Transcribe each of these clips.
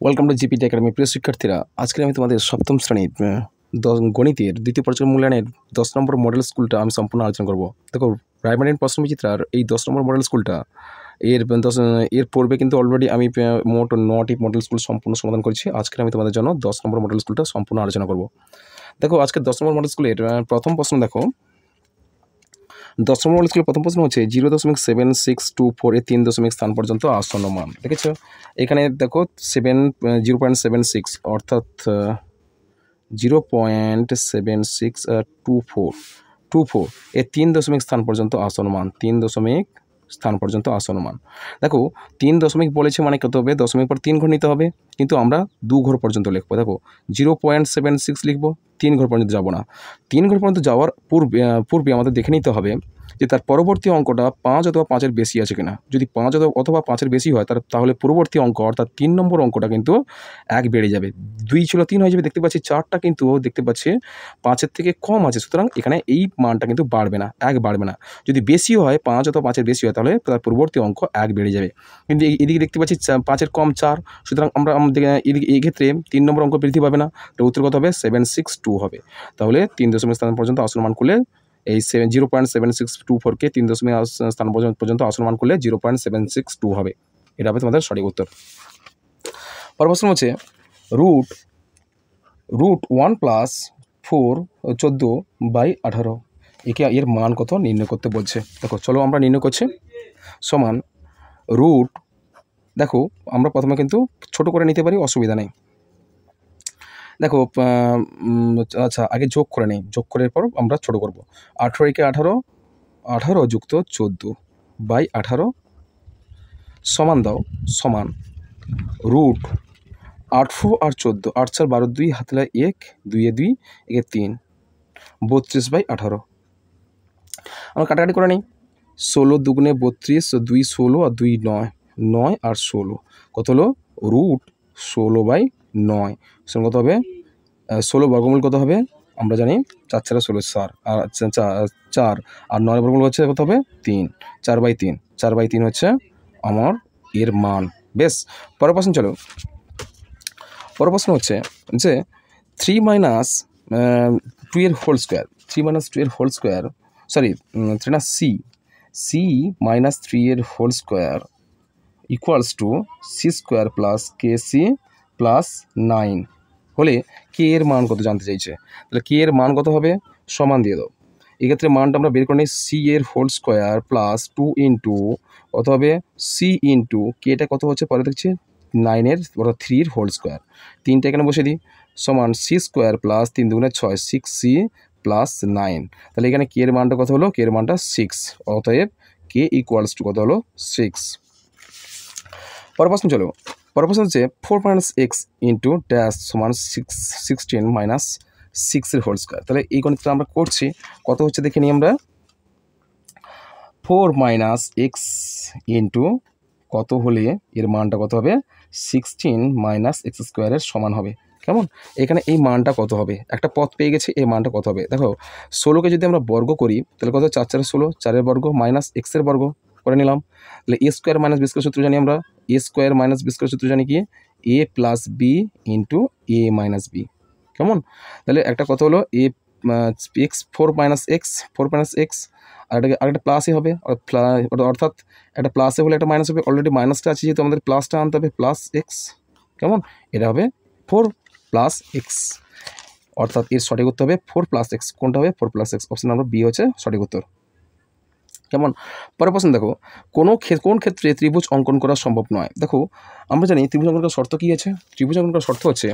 Welcome to GPT academy. প্রিয় শিক্ষার্থীরা, আজকে আমি তোমাদের সপ্তম শ্রেণীর গণিতের দ্বিতীয় পর্যায়ের মূল্যায়নের 10 নম্বর মডেল স্কুলটা আমি সম্পূর্ণ আলোচনা করব। দেখো, রায়মার্টিন প্রশ্নবিচিত্রার এই 10 নম্বর মডেল স্কুলটা এর পূর্বে কিন্তু অলরেডি আমি মোট 9টি মডেল স্কুল সম্পূর্ণ সমাধান করেছি। আজকে আমি তোমাদের জন্য 10 নম্বর মডেল স্কুলটা সম্পূর্ণ আলোচনা করব। দেখো, আজকে 10 নম্বর মডেল স্কুলের প্রথম প্রশ্ন দেখো। 10 নম্বর মডেল স্কুলের প্রথম প্রশ্ন হচ্ছে 0.7624 এর 3 দশমিক স্থান পর্যন্ত আসন্ন মান। দেখেছো, এখানে দেখো 0.76 অর্থাৎ 0.7624 এর 3 দশমিক স্থান পর্যন্ত আসন্ন মান। 3 দশমিক স্থান পর্যন্ত আসন্ন মান। দেখো, 3 দশমিক বলেছে মানে কত হবে? দশমিক পর 3 ঘর নিতে হবে, কিন্তু আমরা 2 ঘর পর্যন্ত লিখবো। দেখো, 0.76 লিখবো, 3 ঘর পর্যন্ত যাব না। 3 ঘর পর্যন্ত যাওয়ার পূর্বে আমাদের দেখে নিতে হবে যে তার পরবর্তী অঙ্কটা 5 অথবা 5-এর বেশি আছে কিনা। যদি 5 অথবা 5-এর বেশি হয় তাহলে পূর্ববর্তী অঙ্ক অর্থাৎ 3 নম্বর অঙ্কটা কিন্তু 1 বেড়ে যাবে। 2 ছিল 3 হয়ে যাবে। দেখতে পাচ্ছি 4টা কিন্তু দেখতে পাচ্ছি 5-এর থেকে কম আছে, সুতরাং এখানে এই মানটা কিন্তু বাড়বে না, 1 বাড়বে না। যদি বেশি হয়, 5 অথবা 5-এর বেশি হয়, তাহলে তার পূর্ববর্তী অঙ্ক 1 বেড়ে যাবে। কিন্তু এদিকে দেখতে পাচ্ছি 5-এর কম 4, সুতরাং এদিকে এই ক্ষেত্রে 3 নম্বর অঙ্ক বৃদ্ধি পাবে না। তো উত্তর কত হবে? 762 হবে। তাহলে 3 দশমিক স্থান পর্যন্ত আসন্ন মান করলে এই 0.7624-কে 3 দশমিক স্থান পর্যন্ত আসন্ন মান করলে 0.762 হবে। এটা হবে তোমাদের সঠিক উত্তর। পরের প্রশ্ন হচ্ছে রুট 1 প্লাস 4 14/18 এর মান কত নির্ণয় করতে বলছে। দেখো, চলো আমরা নির্ণয় করছি। সমান রুট, দেখো আমরা প্রথমে কিন্তু ছোট করে নিতে পারি, অসুবিধা নেই। দেখো, আচ্ছা আগে যোগ করে নিই, যোগ করার পর আমরা ছোট করব। 18 × 18 যুক্ত 14/18 সমান দাও সমান রুট 18 আর 14, 8 4 12, 2 হাতে 1, 2 এ 2, 1 3, 32/18। আমরা কাটাকাটি করে নিই। 16 দুগুণে 32, 2 16 আর 2 9, 9 আর 16 কত হলো? রুট 16/9 সমান কত হবে? 16 বর্গমূল কত হবে? আমরা জানি 4 4 16 4 আর 4 আর 9 বর্গমূল হচ্ছে কত হবে? 3, 4/3, 4/3 হচ্ছে আমার এর মান। বেশ, পরের প্রশ্ন চলো। পরের প্রশ্ন হচ্ছে যে 3 - 2 এর হোল স্কোয়ার, 3 - 2 এর হোল স্কোয়ার, সরি 3 না c - 3 এর whole square equals to c² plus kc plus 9 হলে কে এর মান কত জানতে চাইছে। তাহলে কে এর মান কত হবে? সমান দিয়ে দাও। এক্ষেত্রে মানটা আমরা বের করে নিই। c এর হোল স্কোয়ার প্লাস 2 ইন্টু কত হবে? c ইন্টু কেটা কত হচ্ছে পরে দেখছি 9-এর অর্থাৎ 3-এর হোল স্কোয়ার। 3টা এখানে বসে দিই সমান c² প্লাস 3 দুগুণে 6, 6c প্লাস 9। তাহলে এখানে কে এর মানটা কত হলো? কে এর মানটা 6। অতএব কে ইকুয়ালস টু কত হলো? 6। পরের প্রশ্ন চলো। পরের প্রশ্ন হচ্ছে 4 - x ইন্টু ড্যাশ সমান 16 - 6-এর হোল স্কোয়ার। তাহলে এই গণিতটা আমরা করছি, কত হচ্ছে দেখে নিই আমরা। 4 - x ইন্টু কত হলে এর মানটা কত হবে? 16 - x² এর সমান হবে। কেমন? এখানে এই মানটা কত হবে? একটা পথ পেয়ে গেছে, এই মানটা কত হবে? দেখো, 16কে যদি আমরা বর্গ করি তাহলে কত? 4 4 16, 4-এর বর্গ মাইনাস x-এর বর্গ করে নিলাম। তাহলে a² - b² সূত্র জানি আমরা। a² - b² সূত্র জানি কি? a plus B into a minus B. কেমন? তাহলে একটা কত হলো? x 4 - x আর একটা প্লাসই হবে, অর্থাৎ একটা প্লাসে হলে একটা মাইনাস হবে। অলরেডি মাইনাসটা আছে, যেহেতু আমাদের প্লাসটা আনতে হবে, প্লাস এক্স। কেমন? এটা হবে 4 + x, অর্থাৎ এর সঠিক উত্তর হবে 4 + x। কোনটা হবে? 4 + x। অপশন নাম্বার বি হচ্ছে সঠিক উত্তর। কেমন? পরের প্রশ্ন দেখো, কোন ক্ষেত্রে ত্রিভুজ অঙ্কন করা সম্ভব নয়। দেখো, আমরা জানি ত্রিভুজ অঙ্কন করার শর্ত কী আছে। ত্রিভুজ অঙ্কন করার শর্ত হচ্ছে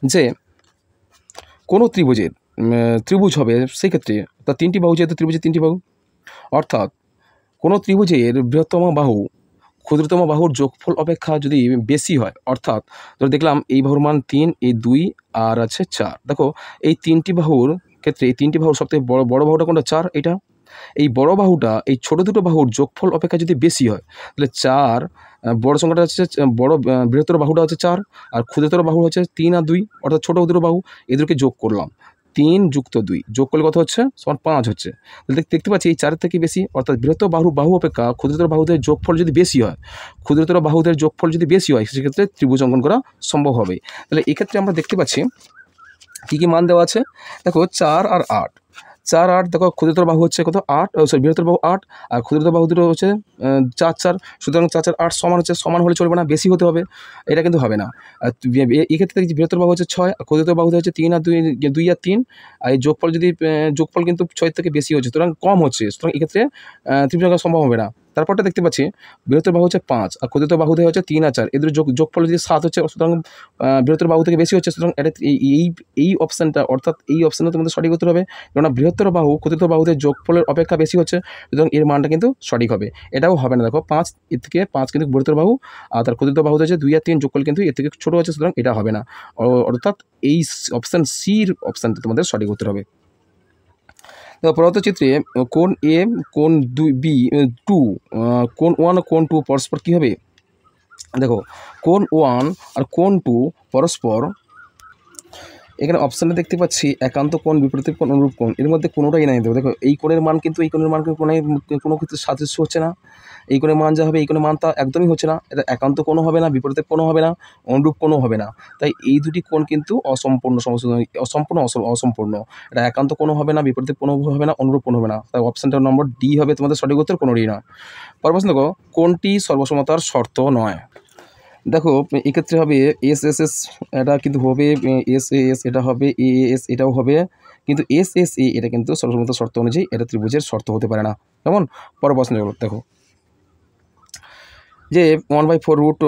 যে কোনো ত্রিভুজ হবে, সেই ক্ষেত্রে তার 3টি বাহু, যেহেতু ত্রিভুজের 3টি বাহু, অর্থাৎ কোনো ত্রিভুজের বৃহত্তম বাহু ক্ষুদ্রতম বাহুর যোগফল অপেক্ষা যদি বেশি হয়, অর্থাৎ ধরো দেখলাম এই বাহুর মান 3, এই 2 আর আছে 4। দেখো, এই 3টি বাহুর ক্ষেত্রে এই 3টি বাহুর সবথেকে বড় বাহুটা কোনটা? 4। এটা এই বড় বাহুটা এই ছোট দুটো বাহুর যোগফল অপেক্ষা যদি বেশি হয়, তাহলে 4 বড় সংখ্যাটা হচ্ছে বৃহত্তর বাহুটা হচ্ছে 4 আর ক্ষুদ্রতর বাহু হচ্ছে 3 আর 2, অর্থাৎ ছোট দুটো বাহু, এদেরকে যোগ করলাম। 3 যুক্ত 2 যোগ করলে কত হচ্ছে সমান 5 হচ্ছে। তাহলে দেখতে পাচ্ছি এই 4-এর থেকে বেশি, অর্থাৎ বৃহত্তর বাহু অপেক্ষা ক্ষুদ্রতর বাহুদের যোগফল যদি বেশি হয়, ক্ষুদ্রতর বাহুদের যোগফল যদি বেশি হয় সেক্ষেত্রে ত্রিভুজ অঙ্কন করা সম্ভব হবে। তাহলে এক্ষেত্রে আমরা দেখতে পাচ্ছি কী কী মান দেওয়া আছে। দেখো 4 আর 8, 4 8, দেখো ক্ষুদ্রতর বাহু হচ্ছে কত 8, বৃহত্তর বাহু 8 আর ক্ষুদ্রতর বাহু দুটো হচ্ছে 4 4, সুতরাং 4 4 8 সমান হচ্ছে, সমান হলে চলবে না, বেশি হতে হবে, এটা কিন্তু হবে না। আর এক্ষেত্রে বৃহত্তর বাহু হচ্ছে 6 আর ক্ষুদ্রতর বাহু হচ্ছে 3 আর 2 আর 3, আর এই যোগফল যদি যোগফল কিন্তু 6 থেকে বেশি হচ্ছে, সুতরাং কম হচ্ছে, সুতরাং এক্ষেত্রে ত্রিভুজ আঁকা সম্ভব হবে না। তারপরটা দেখতে পাচ্ছি বৃহত্তর বাহু হচ্ছে 5 আর ক্ষুদ্রতর বাহু হচ্ছে 3 আর 4, এদের যোগফল যদি 7 হচ্ছে, সুতরাং বৃহত্তর বাহু থেকে বেশি হচ্ছে, সুতরাং এটা এই অপশানটা, অর্থাৎ এই অপশানটা তোমাদের সঠিক উত্তর হবে, কেননা বৃহত্তর বাহু ক্ষুদ্রতর বাহুদের যোগফলের অপেক্ষা বেশি হচ্ছে, সুতরাং এর মানটা কিন্তু সঠিক হবে। এটাও হবে না, দেখো 5, এর থেকে 5 কিন্তু বৃহত্তর বাহু আর তার ক্ষুদ্রতর বাহু হচ্ছে 2 আর 3, যোগফল কিন্তু এর থেকে ছোটো হচ্ছে, সুতরাং এটা হবে না, অর্থাৎ এই অপশান সির অপশানটা তোমাদের সঠিক উত্তর হবে। তো প্রদত্ত চিত্রে কোণ এ, কোণ বি 2, কোণ 1 ও কোণ 2 পরস্পর কী হবে। দেখো কোণ 1 আর কোণ 2 পরস্পর, এখানে অপশানে দেখতে পাচ্ছি একান্ত কোণ, বিপরীত কোণ, অনুরূপ কোণ, এর মধ্যে কোনোটাই নাই। দেখো এই কোণের মান কিন্তু এই কোণের মান কোনো ক্ষেত্রে সাদৃশ্য হচ্ছে না, এই কোণের মান যা হবে এই কোণের মান তা একদমই হচ্ছে না, এটা একান্ত কোণও হবে না, বিপরীত কোণও হবে না, অনুরূপ কোণও হবে না। তাই এই দুটি কোণ কিন্তু অসম্পূর্ণ, অসম্পূর্ণ, এটা একান্ত কোণও হবে না, বিপরীত কোণও হবে না, অনুরূপ কোণ হবে না। তাই অপশানটার নম্বর ডি হবে তোমাদের সঠিক উত্তর, কোনোটিই নয়। পরবর্তী দেখো কোণটি সর্বসমতার শর্ত নয়। দেখো এক্ষেত্রে হবে এস এস এস, এটা কিন্তু হবে এস এ এস, এটা হবে এ এস, এটাও হবে, কিন্তু এস এস এ এটা কিন্তু সর্বসম্মত শর্ত অনুযায়ী এটা ত্রিভুজের শর্ত হতে পারে না। কেমন পরের প্রশ্ন দেখো যে 1/4 রুট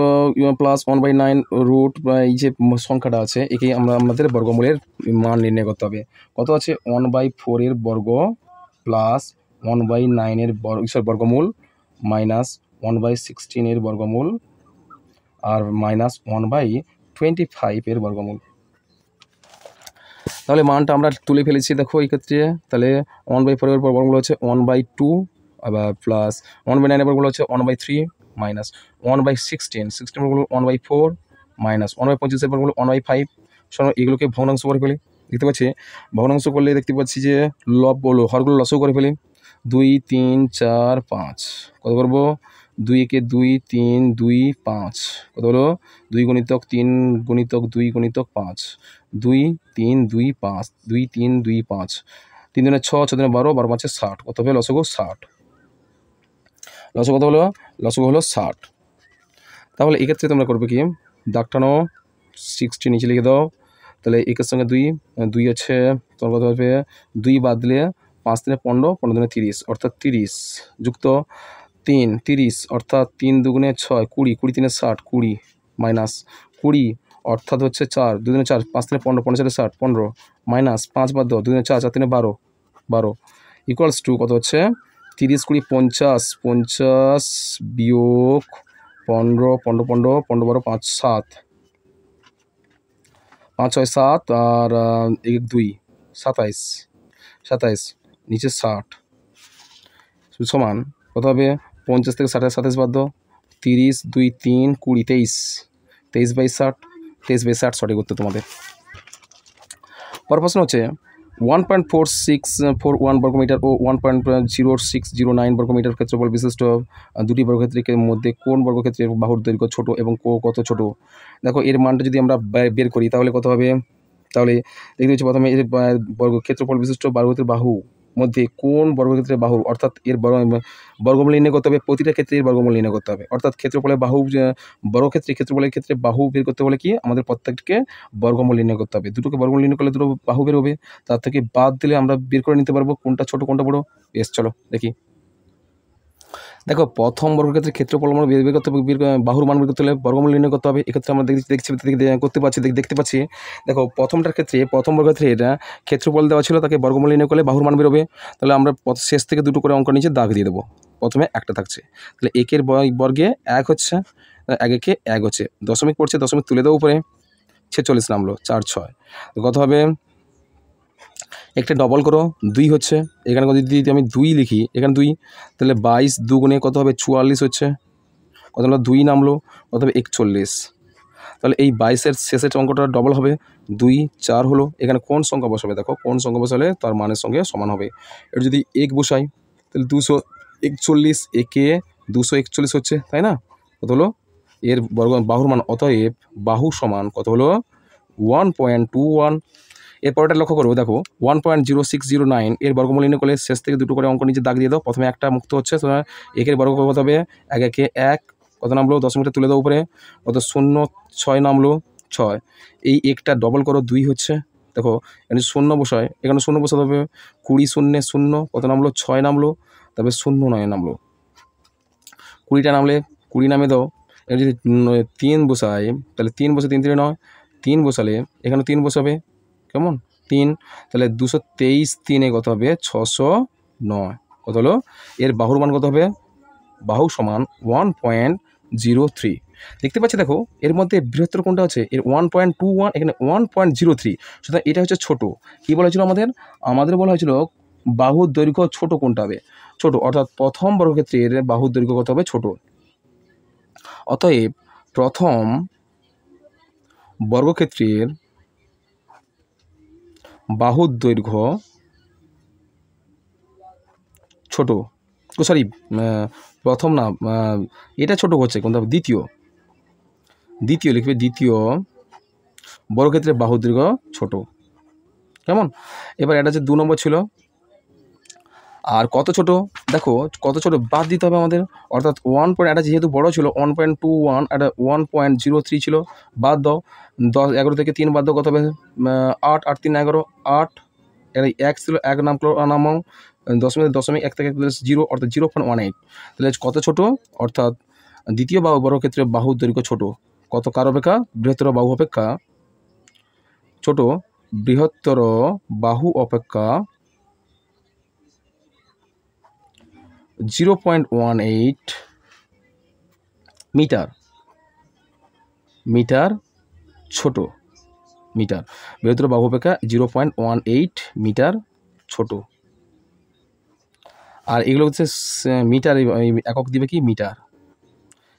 প্লাস 1/9 রুট, এই যে সংখ্যাটা আছে একে আমাদের বর্গমূলের মান নির্ণয় করতে হবে। কত আছে 1/4 এর বর্গ প্লাস 1/9 এর বর্গমূল মাইনাস 1/16 এর বর্গমূল আর মাইনাস 1/25 এর বর্গমূল। তাহলে মানটা আমরা তুলে ফেলেছি দেখো এই ক্ষেত্রে। তাহলে 1/4 এর বর্গমূল হচ্ছে 1/2, আবার প্লাস 1/9 এর বর্গমূল হচ্ছে 1/3 মাইনাস 1/16 বর্গমূল 1/4 মাইনাস 1/25 এর বর্গমূল 1/5। শোনো এগুলোকে ভগ্নাংশ করে ফেলি, দেখতে পাচ্ছি ভগ্নাংশ করলে দেখতে পাচ্ছি যে হরগুলো লসও করে ফেলি। 2 3 4 5 কত করবো 2 একে 2 3 2 5 কত হলো 2 গুণিতক 3 গুণিতক 2 গুণিতক 5 2 3 2 5 2 3 2 5 3 দিনে 6 6 দিনে 12 12 5 60 কত হবে লসগু 60। লসগু কত হলো লসগু হলো 60। তাহলে এক্ষেত্রে তোমরা করবে কি দাগ টানো 60 নিচে লিখে দাও। তাহলে একের সঙ্গে 2 2 আছে তোমার কত হবে 2 বাদ দিলে 5 দিনে 15 15 দিনে 30 অর্থাৎ 30 যুক্ত 3 30 অর্থাৎ 3 দুগুণে 6 20 20 3 60 20 মাইনাস 20 অর্থাৎ হচ্ছে 4 2 দিনে 4 5 দিনে 15 15 4 15 মাইনাস 5 বাদ দাও 2 দিনে 4 4 দিনে 12 12 ইকুয়ালস টু কত হচ্ছে 30 20 50 50 বিয়োগ 15 15 15 15 12 5 7 5 6 7 আর 1 2 27 27 নিচে 60 সমান কত হবে 50 থেকে 60 27 বাদ দাও 30 2 3 20 23 23/60 23/60 সঠিক উত্তর তোমাদের। পরের প্রশ্ন হচ্ছে 1.4641 বর্গমিটার ও 1.0609 বর্গমিটার ক্ষেত্রফল বিশিষ্ট দুটি বর্গক্ষেত্রের মধ্যে কোন বর্গক্ষেত্রের বাহুর দৈর্ঘ্য ছোট এবং কত ছোট। দেখো এর মানটা যদি আমরা বের করি তাহলে কত হবে। তাহলে দেখতে পাচ্ছি প্রথমে এর ক্ষেত্রফল বিশিষ্ট বর্গক্ষেত্রের বাহু মধ্যে কোন বর্গক্ষেত্রের বাহু অর্থাৎ এর বর্গমূল নির্ণয় করতে হবে, প্রতিটা ক্ষেত্রে এর বর্গমূল নির্ণয় করতে হবে। অর্থাৎ ক্ষেত্রফলের বাহু ক্ষেত্রফলের ক্ষেত্রে বাহু বের করতে হলে কি আমাদের প্রত্যেককে বর্গমূল নির্ণয় করতে হবে। দুটোকে বর্গমূল নির্ণয় করলে দুটো বাহু বের হবে, তার থেকে বাদ দিলে আমরা বের করে নিতে পারবো কোনটা ছোট কোনটা বড়। বেশ চলো দেখি। দেখো প্রথম বর্গক্ষেত্রের ক্ষেত্রফল আমরা বের করতে হবে, বাহুর মান বের করতে হলে বর্গমূল নির্ণয় করতে হবে। এক্ষেত্রে আমরা দেখতে পাচ্ছি দেখো প্রথমটার ক্ষেত্রে প্রথম বর্গক্ষেত্রে এটা ক্ষেত্রফল দেওয়া ছিল, তাকে বর্গমূল নির্ণয় করলে বাহুর মান বেরোবে। তাহলে আমরা শেষ থেকে দুটো করে অঙ্ক নিচে দাগ দিয়ে দেবো। প্রথমে একটা থাকছে, তাহলে একের বর্গে 1 হচ্ছে, 1 একে 1 হচ্ছে, দশমিক পড়ছে দশমিক তুলে দেবো উপরে 46 নামলো 4 6 কত হবে। একটা ডবল করো 2 হচ্ছে, এখানে যদি আমি 2 লিখি এখানে 2, তাহলে 22 দুগুণে কত হবে 44 হচ্ছে, কত হলো 2 নামলো কত হবে 41। তাহলে এই 22-এর শেষের অঙ্কটা ডবল হবে, 2 4 হলো। এখানে কোন সংখ্যা বসাবে, দেখো কোন সংখ্যা বসালে তার মানের সঙ্গে সমান হবে। এর যদি 1 বসাই তাহলে 241, একে 241 হচ্ছে, তাই না? কত হলো এর বাহুর মান? অতএব বাহু সমান কত হলো 1.21। এরপরটা লক্ষ্য করবো, দেখো 1.0609 এর বর্গমূল নির্ণয় করলে শেষ থেকে দুটো করে অঙ্ক নিচে দাগ দিয়ে দাও। প্রথমে একটা মুক্ত হচ্ছে, একের বর্গ কত হবে? 1 একে 1, কত নামলো? দশমিকটা তুলে দাও উপরে, কত 0 6 নামলো 6। এই একটা ডবল করো 2 হচ্ছে, দেখো এখানে 0 বসায়, এখানে 0 বসাতে হবে। 20 0 0, কত নামলো? 6 নামলো, তারপরে 0 9 নামলো। 20টা নামলে 20 নামে দাও। এবার যদি 3 বসাই তাহলে 3 বসে 3 3 9, 3 বসালে এখানে 3 বসাবে, কেমন 3, তাহলে 223 3 কত হবে? 609। কত হলো? এর বাহুর মান কত হবে? বাহু সমান 1.03। দেখতে পাচ্ছি, দেখো এর মধ্যে বৃহত্তর কোনটা আছে? এর 1.21, এখানে 1.03। সুতরাং এটা হচ্ছে ছোট। কি বলা হয়েছিল আমাদের বলা হয়েছিল বাহুর দৈর্ঘ্য ছোট কোনটা হবে? ছোট, অর্থাৎ প্রথম বর্গক্ষেত্রের বাহুর দৈর্ঘ্য কত হবে? ছোট। অতএব প্রথম বর্গক্ষেত্রের বাহুর দৈর্ঘ্য ছোট, সরি প্রথম না, এটা ছোট হচ্ছে কোনটা? দ্বিতীয় লিখবে, দ্বিতীয় বর্গক্ষেত্রের বাহুর দৈর্ঘ্য ছোট, কেমন? এবার এটা যে 2 নম্বর ছিল। আর কত ছোট, দেখো কত ছোট বাদ দিতে হবে আমাদের, অর্থাৎ 1 পয়েন্ট, এটা যেহেতু বড় ছিল 1.21, এটা 1.03 ছিল, বাদ দাও। 11 থেকে 3 বাদ দাও, কত হবে? 8 8 3 11, 8। এটা 1 ছিল, 1 নামাও, দশমিক 1 থেকে 0, অর্থাৎ 0.18। তাহলে কত ছোট? অর্থাৎ দ্বিতীয় বর্গক্ষেত্রে বাহুর দৈর্ঘ্য ছোট। কত কার অপেক্ষা? বৃহত্তর বাহু অপেক্ষা ছোট। বৃহত্তর বাহু অপেক্ষা 0.18 মিটার ছোট। মিটার, বৃহত্তর বাহু অপেক্ষা 0.18 মিটার ছোট। আর এগুলো হচ্ছে মিটার, একক দিবে কি? মিটার।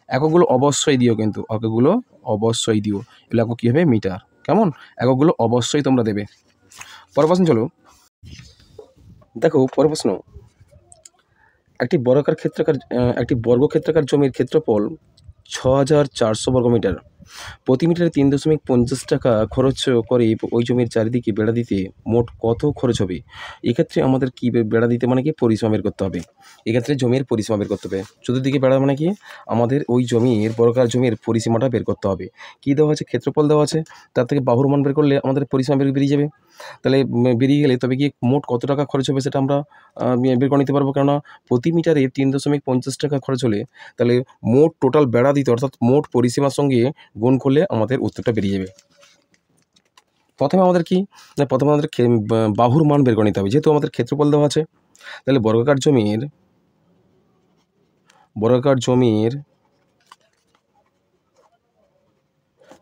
এককগুলো অবশ্যই দিও, কিন্তু এককগুলো অবশ্যই দিও। এগুলো একক কী হবে? মিটার, কেমন? এককগুলো অবশ্যই তোমরা দেবে। পরের প্রশ্ন চলো, দেখো পরের প্রশ্ন। একটি বর্গক্ষেত্রাকার জমির ক্ষেত্রফল 6400 বর্গমিটার। প্রতি মিটারে 3.50 টাকা খরচ করে ওই জমির চারিদিকে বেড়া দিতে মোট কত খরচ হবে? এক্ষেত্রে আমাদের কি বেড়া দিতে মানে কি? পরিসীমা বের করতে হবে। এক্ষেত্রে জমির পরিসীমা বের করতে হবে। চতুর্দিকে বেড়া মানে কি? আমাদের ওই জমির, বর্গাকার জমির পরিসীমাটা বের করতে হবে। কী দেওয়া আছে? ক্ষেত্রফল দেওয়া আছে, তার থেকে বাহুর মান বের করলে আমাদের পরিসীমা বেরিয়ে যাবে। তাহলে বেরিয়ে গেলে তবে কি মোট কত টাকা খরচ হবে সেটা আমরা বের করে নিতে পারবো। কেননা প্রতি মিটারে 3.50 টাকা খরচ হলে তাহলে মোট টোটাল বেড়া দিতে, অর্থাৎ মোট পরিসীমার সঙ্গে গুণ করলে আমাদের উত্তরটা বেরিয়ে যাবে। প্রথমে আমাদের কি? প্রথমে আমাদের বাহুর মান বের করে নিতে হবে। যেহেতু আমাদের ক্ষেত্রফল দেওয়া আছে, তাহলে বর্গাকার জমির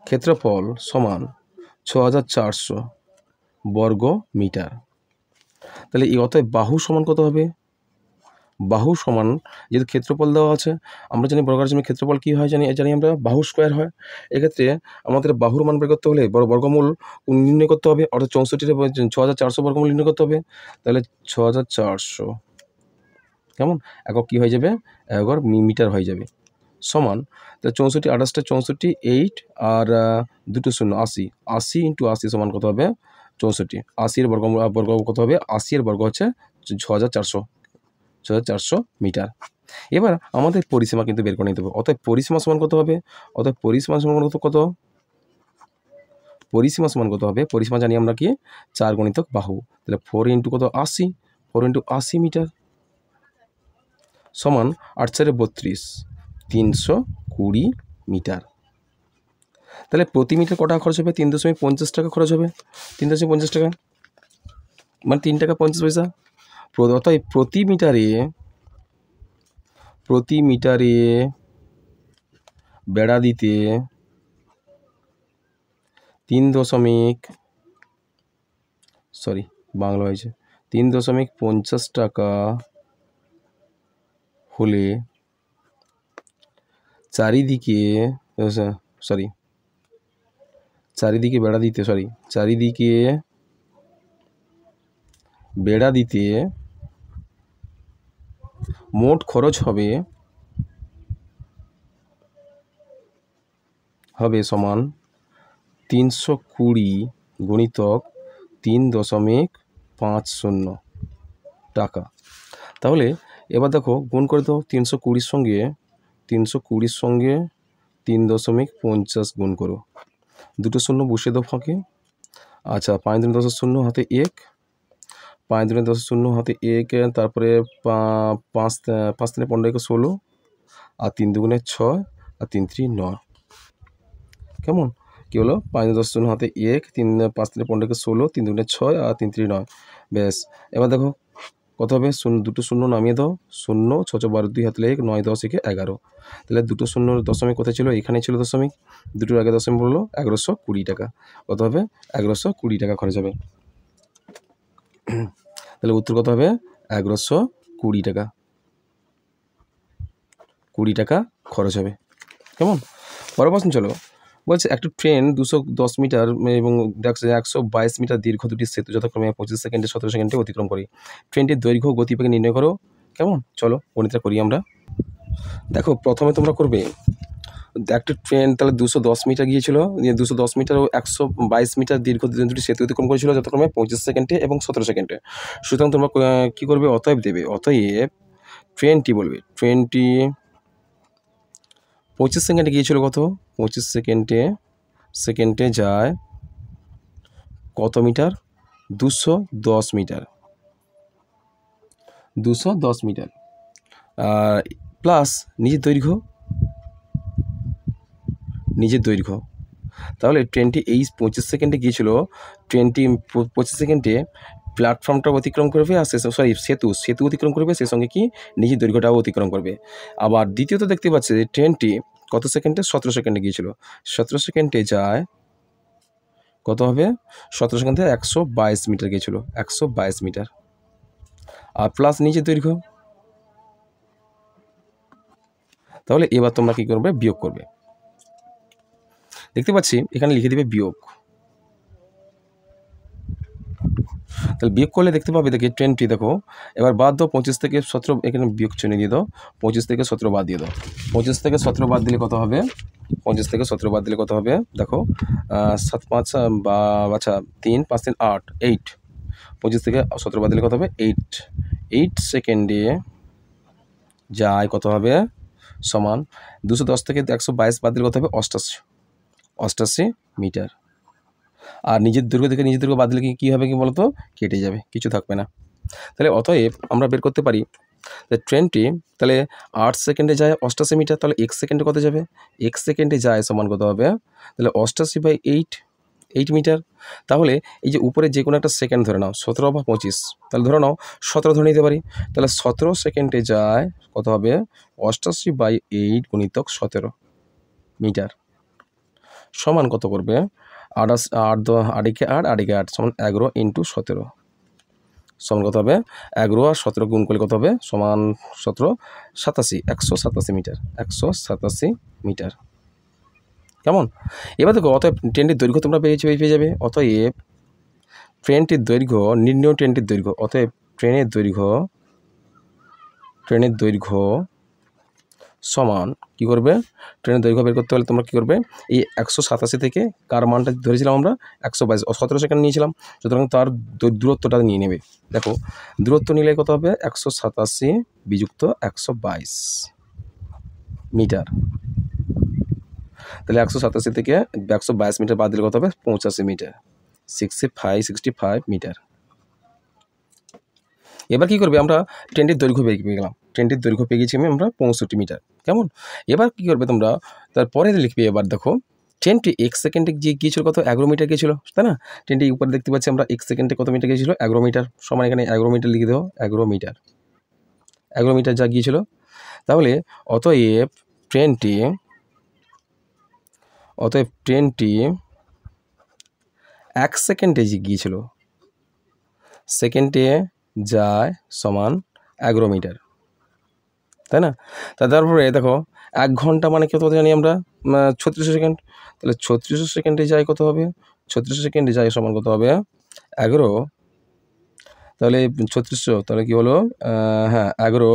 ক্ষেত্রফল সমান 6400 বর্গ মিটার। তাহলে এই অতএব বাহু সমান কত হবে? বাহু সমান, যেহেতু ক্ষেত্রফল দেওয়া আছে, আমরা জানি বর্গাকার জমির ক্ষেত্রফল কী হয়, জানি আমরা বাহু স্কোয়ার হয়। এক্ষেত্রে আমাদের বাহুর মান বের করতে হলে বর্গমূল নির্ণয় করতে হবে, অর্থাৎ 64,400 বর্গমূল নির্ণয় করতে হবে। তাহলে 6400, কেমন? একক কী হয়ে যাবে? একক মিটার হয়ে যাবে। সমান, তাহলে 64 28 64, 8 আর 2 0 80, 80 × 80 সমান কত হবে? 64। 80 এর বর্গ কত হবে? 80 এর বর্গ হচ্ছে 6400 মিটার। এবার আমাদের পরিসীমা কিন্তু বের করে নিতে হবে। অতএব পরিসীমা সমান কত হবে? পরিসীমা সমান কত হবে? পরিসীমা জানি আমরা কি? 4 গুণিতক বাহু। তাহলে 4 × কত? 80, 4 × 80 মিটার সমান 8 4 32, 320 মিটার। তাহলে প্রতি মিটার কত টাকা খরচ হবে? 3.50 টাকা খরচ হবে। 3.50 টাকা মানে 3 টাকা 50 পয়সা। অতএব প্রতি মিটারে বেড়া দিতে 3.50 টাকা হলে চারিদিকে চারিদিকে বেড়া দিতে মোট খরচ হবে সমান 320 গুণিতক 3.50 টাকা। তাহলে এবার দেখো গুণ করে দাও 320 সঙ্গে 3.50 গুণ করো, দুটো শূন্য বসিয়ে দাও ফাঁকে। আচ্ছা 5 × 10 = 0, হাতে 1, 5 × 10 = 0, হাতে 1, তারপরে 5 × 15 = 16, আর 3 × 2 = 6, আর 3 × 3 = 9। কেমন কি হলো? 5 × 10 = 0, হাতে 1, 5 × 15 = 16, 3 × 2 = 6, আর 3 × 3 = 9। ব্যাস, এবার দেখো কত হবে? দুটো শূন্য নামিয়ে দাও, 0, 6 × 12, 2 হাতে 1, 9, 10, 11। তাহলে দুটো শূন্য দশমিক কোথায় ছিল? এখানে ছিল দশমিক, দুটোর আগে দশমিক বললো 1120 টাকা। কত হবে? 1120 টাকা খরচ হবে। তাহলে উত্তর কত হবে? 1120 টাকা, 20 টাকা খরচ হবে। কেমন? পরের প্রশ্ন চলো। বলছে একটা ট্রেন 210 মিটার এবং 122 মিটার দীর্ঘ দুটি সেতু যথাক্রমে 25 সেকেন্ডে 17 সেকেন্ডে অতিক্রম করে। ট্রেনটির দৈর্ঘ্য গতিবেগ নির্ণয় করো। কেমন? চলো গণিতটা করি আমরা। দেখো প্রথমে তোমরা করবে একটা ট্রেন তাহলে 210 মিটার গিয়েছিল, 210 মিটার ও 122 মিটার দীর্ঘ দুটি সেতু অতিক্রম করেছিল যথাক্রমে 25 সেকেন্ডে এবং 17 সেকেন্ডে। সুতরাং তোমরা কী করবে? অতএব দেবে। অতএব ট্রেনটি বলবে, ট্রেনটি 25 সেকেন্ডে গিয়েছিল কত? 25 সেকেন্ডে যায় কত মিটার? 210 মিটার, 210 মিটার প্লাস নিজের দৈর্ঘ্য। তাহলে ট্রেনটি এই 25 সেকেন্ডে গিয়েছিল, ট্রেনটি 25 সেকেন্ডে প্ল্যাটফর্মটা অতিক্রম করবে, আর সেতু অতিক্রম করবে, সে সঙ্গে কি নিজের দৈর্ঘ্যটাও অতিক্রম করবে। আবার দ্বিতীয়ত দেখতে পাচ্ছি যে ট্রেনটি কত সেকেন্ডে? 17 সেকেন্ডে গিয়েছিল। 17 সেকেন্ডে যায় কত হবে? 17 সেকেন্ডে 122 মিটার গিয়েছিল, 122 মিটার, আর প্লাস নিজের দৈর্ঘ্য। তাহলে এবার তোমরা কি করবে? বিয়োগ করবে। দেখতে পাচ্ছি এখানে লিখে দিবে বিয়োগ। তাহলে বিয়োগ করলে দেখতে পাবে, দেখি ট্রেনটি দেখো এবার বাদ দাও 25 থেকে 17, এখানে বিয়োগ চিহ্ন দিয়ে দাও, 25 থেকে 17 বাদ দিয়ে দাও। 25 থেকে 17 বাদ দিলে কত হবে? 25 থেকে 17 বাদ দিলে কত হবে? দেখো 7 5 আচ্ছা 3 5 3 8, 8, 25 থেকে 17 বাদ দিলে কত হবে? 8 সেকেন্ডে যায় কত হবে? সমান 210 থেকে 122 বাদ দিলে কত হবে? 88 মিটার। আর নিজের দৈর্ঘ্য বাদ দিলে কী হবে? কি বলতো? কেটে যাবে, কিছু থাকবে না। তাহলে অতএব আমরা বের করতে পারি যে ট্রেনটি তাহলে 8 সেকেন্ডে যায় 88 মিটার, তাহলে 1 সেকেন্ডে কত যাবে? 1 সেকেন্ডে যায় সমান কত হবে? তাহলে 88/8 মিটার। তাহলে এই যে উপরে যে কোনো একটা সেকেন্ড ধরে নাও, 17 বা 25, তাহলে ধরে নাও 17 ধরে নিতে পারি। তাহলে 17 সেকেন্ডে যায় কত হবে? 88/8 গুণিতক 17 মিটার সমান কত করবে? 8 8 সমান 11 × 17 সমান কত হবে? 11 আর 17 গুণ করলে কত হবে? সমান 17 87, 187 মিটার, 187 মিটার। কেমন? এবার দেখো অতএব ট্রেনটির দৈর্ঘ্য তোমরা পেয়ে যাবে। অতএব ট্রেনটির দৈর্ঘ্য নির্ণয়, ট্রেনটির দৈর্ঘ্য। অতএব ট্রেনের দৈর্ঘ্য সমান কী করবে? ট্রেনের দৈর্ঘ্য বের করতে হলে তোমরা কী করবে? এই 187 থেকে কার মানটা ধরেছিলাম আমরা? 122, 17 সেকেন্ড নিয়েছিলাম, সুতরাং তার দূরত্বটা নিয়ে নেবে। দেখো দূরত্ব নিলে কত হবে? 187 বিযুক্ত 122 মিটার। তাহলে 187 থেকে 122 মিটার বাদ দিলে কত হবে? 85 মিটার, 65 মিটার। এবার কী করবে? আমরা ট্রেনটির দৈর্ঘ্য পেয়ে গেলাম, ট্রেনটির দৈর্ঘ্য পেয়ে গেছি আমরা 65 মিটার। কেমন? এবার কী করবে তোমরা? তারপরে লিখবে এবার দেখো ট্রেনটি 1 সেকেন্ডে গিয়েছিল কত? 11 মিটার গিয়েছিল, তাই না? ট্রেনটি উপরে দেখতে পাচ্ছি আমরা 1 সেকেন্ডে কত মিটার গিয়েছিল? 11 মিটার, সমান এখানে 11 মিটার লিখে দেবো। 11 মিটার যা গিয়েছিল। তাহলে অতএব ট্রেনটি 1 সেকেন্ডে যে গিয়েছিল, সেকেন্ডে যায় সমান 11 মিটার। তাই না? তারপরে দেখো 1 ঘন্টা মানে কত জানি আমরা 3600 সেকেন্ড। তাহলে 3600 সেকেন্ডে যাই কত হবে? 3600 সেকেন্ডে যাই সমান কত হবে? 11, তাহলে 3600 তাহলে কি হলো? হ্যাঁ 11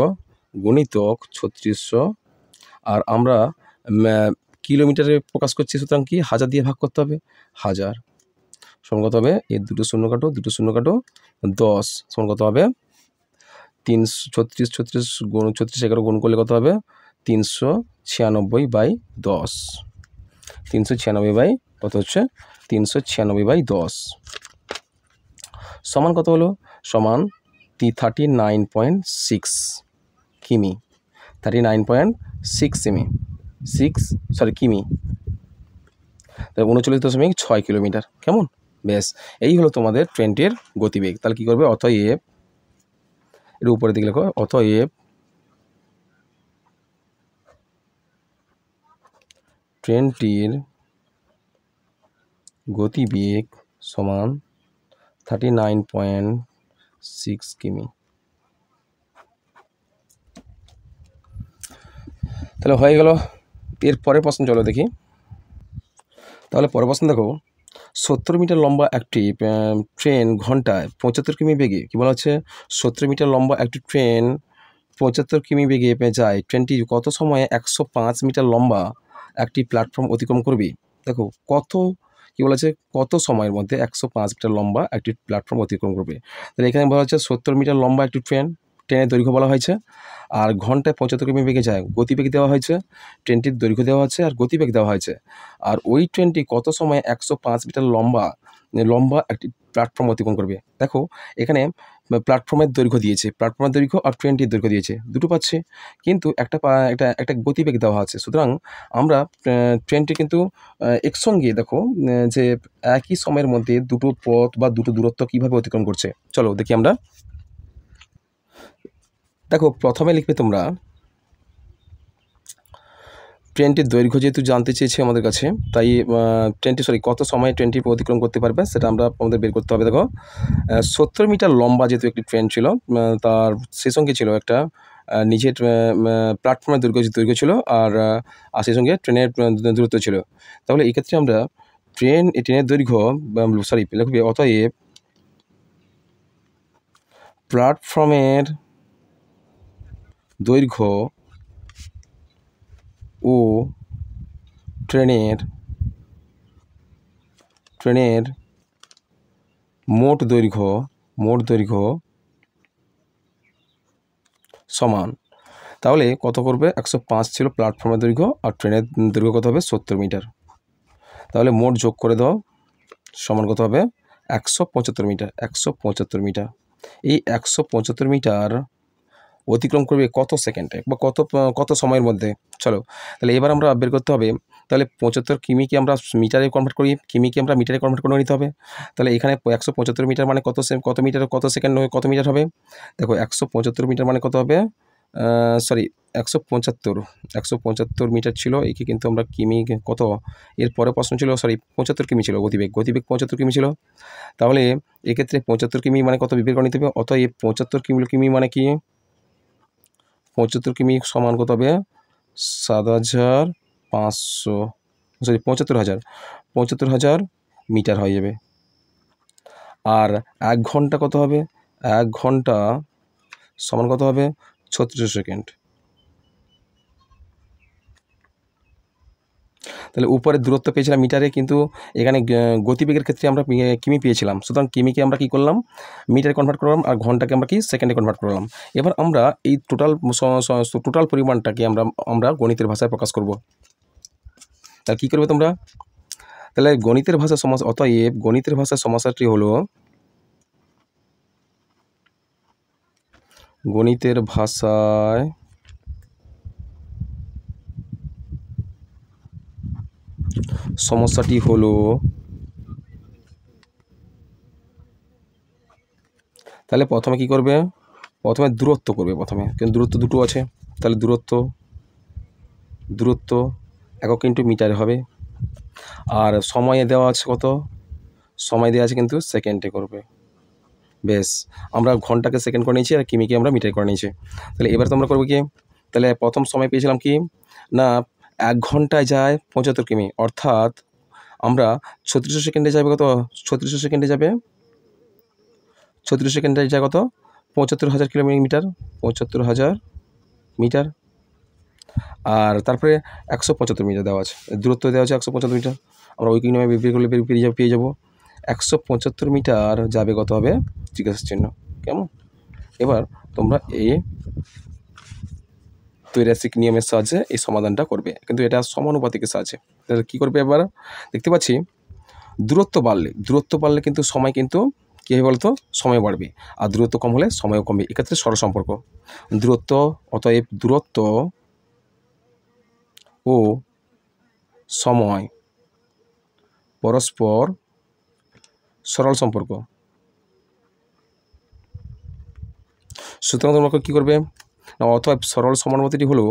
গুণিতক 3600, আর আমরা কিলোমিটারে প্রকাশ করছি, সুতরাং কি 1000 দিয়ে ভাগ করতে হবে। 1000 সমান কত হবে? এর দুটো শূন্য কাটো, 10 সমান কত হবে? 36 গুণ 36 11 গুণ করলে কত হবে? 396/10। 396 কত হচ্ছে? 396/10 সমান কত হলো? সমান 39.6 কিমি। 39.6 কিমি, 39.6 কিলোমিটার। কেমন? বেশ, এই হলো তোমাদের ট্রেনটির গতিবেগ। তাহলে কী করবে? অতএব, এর উপরে দিকে লেখো, অতএব ট্রেনটির গতিবেগ সমান 39.6 কিমি। তাহলে হয়ে গেল। এর পরের প্রশ্ন চলো দেখি। তাহলে পরের প্রশ্ন দেখো, 70 মিটার লম্বা একটি ট্রেন ঘন্টায় 75 কিমি বেগে, কী বলা হচ্ছে? 70 মিটার লম্বা একটি ট্রেন 75 কিমি বেগে যায়। ট্রেনটি কত সময়ে 105 মিটার লম্বা একটি প্ল্যাটফর্ম অতিক্রম করবে? দেখো কী বলেছে? কত সময়ের মধ্যে 105 মিটার লম্বা একটি প্ল্যাটফর্ম অতিক্রম করবে। তাহলে এখানে বলা হচ্ছে 70 মিটার লম্বা একটি ট্রেনের দৈর্ঘ্য বলা হয়েছে, আর ঘন্টায় 75 কিমি বেগে যায়। গতিবেগ দেওয়া হয়েছে, ট্রেনটির দৈর্ঘ্য দেওয়া হচ্ছে, আর গতিবেগ দেওয়া হয়েছে। আর ওই ট্রেনটি কত সময়ে 105 মিটার লম্বা একটি প্ল্যাটফর্ম অতিক্রম করবে। দেখো এখানে প্ল্যাটফর্মের দৈর্ঘ্য দিয়েছে, প্ল্যাটফর্মের দৈর্ঘ্য আর ট্রেনটির দৈর্ঘ্য দিয়েছে, দুটো পাচ্ছে, কিন্তু একটা গতিবেগ দেওয়া আছে। সুতরাং আমরা ট্রেনটি কিন্তু একসঙ্গে দেখো যে একই সময়ের মধ্যে দুটো পথ বা দুটো দূরত্ব কীভাবে অতিক্রম করছে, চলো দেখি আমরা। দেখো প্রথমে লিখবে তোমরা ট্রেনটির দৈর্ঘ্য, যেহেতু জানতে চেয়েছে আমাদের কাছে, তাই কত সময়ে ট্রেনটি অতিক্রম করতে পারবে সেটা আমাদের বের করতে হবে। দেখো 70 মিটার লম্বা যেহেতু একটি ট্রেন ছিল, তার সেই সঙ্গে ছিল একটা নিজের প্ল্যাটফর্মের দৈর্ঘ্য ছিল, আর সেই সঙ্গে ট্রেনের দূরত্ব ছিল। তাহলে এই ক্ষেত্রে আমরা ট্রেনের দৈর্ঘ্য লিখবে, অতএব প্ল্যাটফর্মের দৈর্ঘ্য ও ট্রেনের মোট দৈর্ঘ্য সমান। তাহলে কত করবে? 105 ছিল প্ল্যাটফর্মের দৈর্ঘ্য, আর ট্রেনের দৈর্ঘ্য কত হবে? 70 মিটার। তাহলে মোট যোগ করে দাও, সমান কত হবে? 175 মিটার। 175 মিটার। এই 175 মিটার অতিক্রম করবে কত সেকেন্ডে বা কত সময়ের মধ্যে? চলো তাহলে এবার আমরা বের করতে হবে। তাহলে 75 কিমিকে আমরা মিটারে কনভার্ট করি, কিমিকে আমরা মিটারে কনভার্ট করে নিতে হবে। তাহলে এখানে 175 মিটার মানে কত মিটার, কত সেকেন্ড, কত মিটার হবে? দেখো 175 মিটার মানে কত হবে? 175 মিটার ছিল, একে কিন্তু আমরা কিমি কত, এর পরে প্রশ্ন ছিল 75 কিমি ছিল গতিবেগ 75 কিমি ছিল। তাহলে এক্ষেত্রে 75 কিমি মানে কত বের করে নিতে হবে? অতএব 75 কিমি মানে কি? 75 কিমি সমান কত হবে? 7,500 75,000 মিটার হয়ে যাবে। আর 1 ঘন্টা কত হবে? 1 ঘন্টা সমান কত হবে? 3600 সেকেন্ড। তাহলে উপরে দূরত্ব পেয়েছিলাম মিটারে, কিন্তু এখানে গতিবেগের ক্ষেত্রে আমরা কিমি পেয়েছিলাম। সুতরাং কিমিকে আমরা কী করলাম? মিটারে কনভার্ট করলাম, আর ঘন্টাকে আমরা কি সেকেন্ডে কনভার্ট করলাম। এবার আমরা এই টোটাল পরিমাণটাকে আমরা গণিতের ভাষায় প্রকাশ করব। তাহলে কী করবে তোমরা? তাহলে গণিতের ভাষায় অতএব গণিতের ভাষায় সমস্যাটি হলো, গণিতের ভাষায় সমস্যাটি হলো, তাহলে প্রথমে কি করবে? প্রথমে দূরত্ব করবে, কিন্তু দূরত্ব দুটো আছে। তাহলে দূরত্ব একক ইন্টু মিটারে হবে, আর সময়ে দেওয়া আছে কত? সময় দেওয়া আছে কিন্তু সেকেন্ডে করবে। বেশ, আমরা ঘন্টাকে সেকেন্ড করে নিয়েছি, আর কিমিকে আমরা মিটারে করে নিয়েছি। তাহলে এবার তোমরা করবে কি? তাহলে প্রথম সময় পেয়েছিলাম কি না 1 ঘন্টায় যায় 75 কিমি, অর্থাৎ আমরা 3600 সেকেন্ডে যাবে কত, 3600 সেকেন্ডে যাবে, 36 সেকেন্ডে যায় কত 75,000 কিলোমিটার, 75,000 মিটার। আর তারপরে 175 মিটার দেওয়া আছে, দূরত্ব দেওয়া আছে 175 মিটার। আমরা ওই কিলোমিটার বের করলে পেয়ে যাবো 175 মিটার যাবে কত হবে জিজ্ঞাসা চিহ্ন। কেমন? এবার তোমরা এই ত্রৈরাসিক নিয়মের সাহায্যে এই সমাধানটা করবে, কিন্তু এটা সমানুপাতিকের সাহায্যে। তাহলে কী করবে এবার দেখতে পাচ্ছি, দূরত্ব বাড়লে কিন্তু সময় কিন্তু কী হবে বলতো, সময় বাড়বে, আর দূরত্ব কম হলে সময়ও কমবে। এক্ষেত্রে সরল সম্পর্ক দূরত্ব, অতএব দূরত্ব ও সময় পরস্পর সরল সম্পর্ক। সুতরাং তোমরা কী করবে, অতএব সরল সমানুপাতিটি হলো,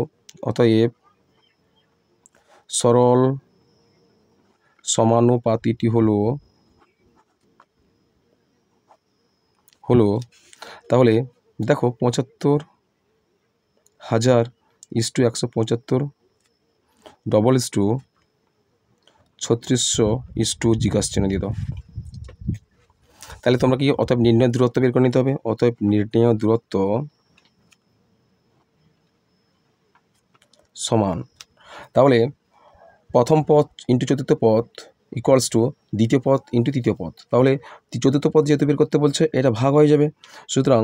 অতএব সরল সমানুপাতিটি হলো তাহলে দেখো 75,000 ইস্টু 175 ডবল ইস্টু 3600 ইস্টু জিজ্ঞাসা চিহ্ন দিয়ে দাও। তাহলে তোমরা কি অতএব নির্ণয় দূরত্ব বের করে নিতে হবে। অতএব নির্ণয় দূরত্ব সমান, তাহলে প্রথম পদ ইন্টু চতুর্থ পদ ইকুয়ালস টু দ্বিতীয় পদ ইন্টু তৃতীয় পদ। তাহলে চতুর্থ পদ যেহেতু বের করতে বলছে এটা ভাগ হয়ে যাবে, সুতরাং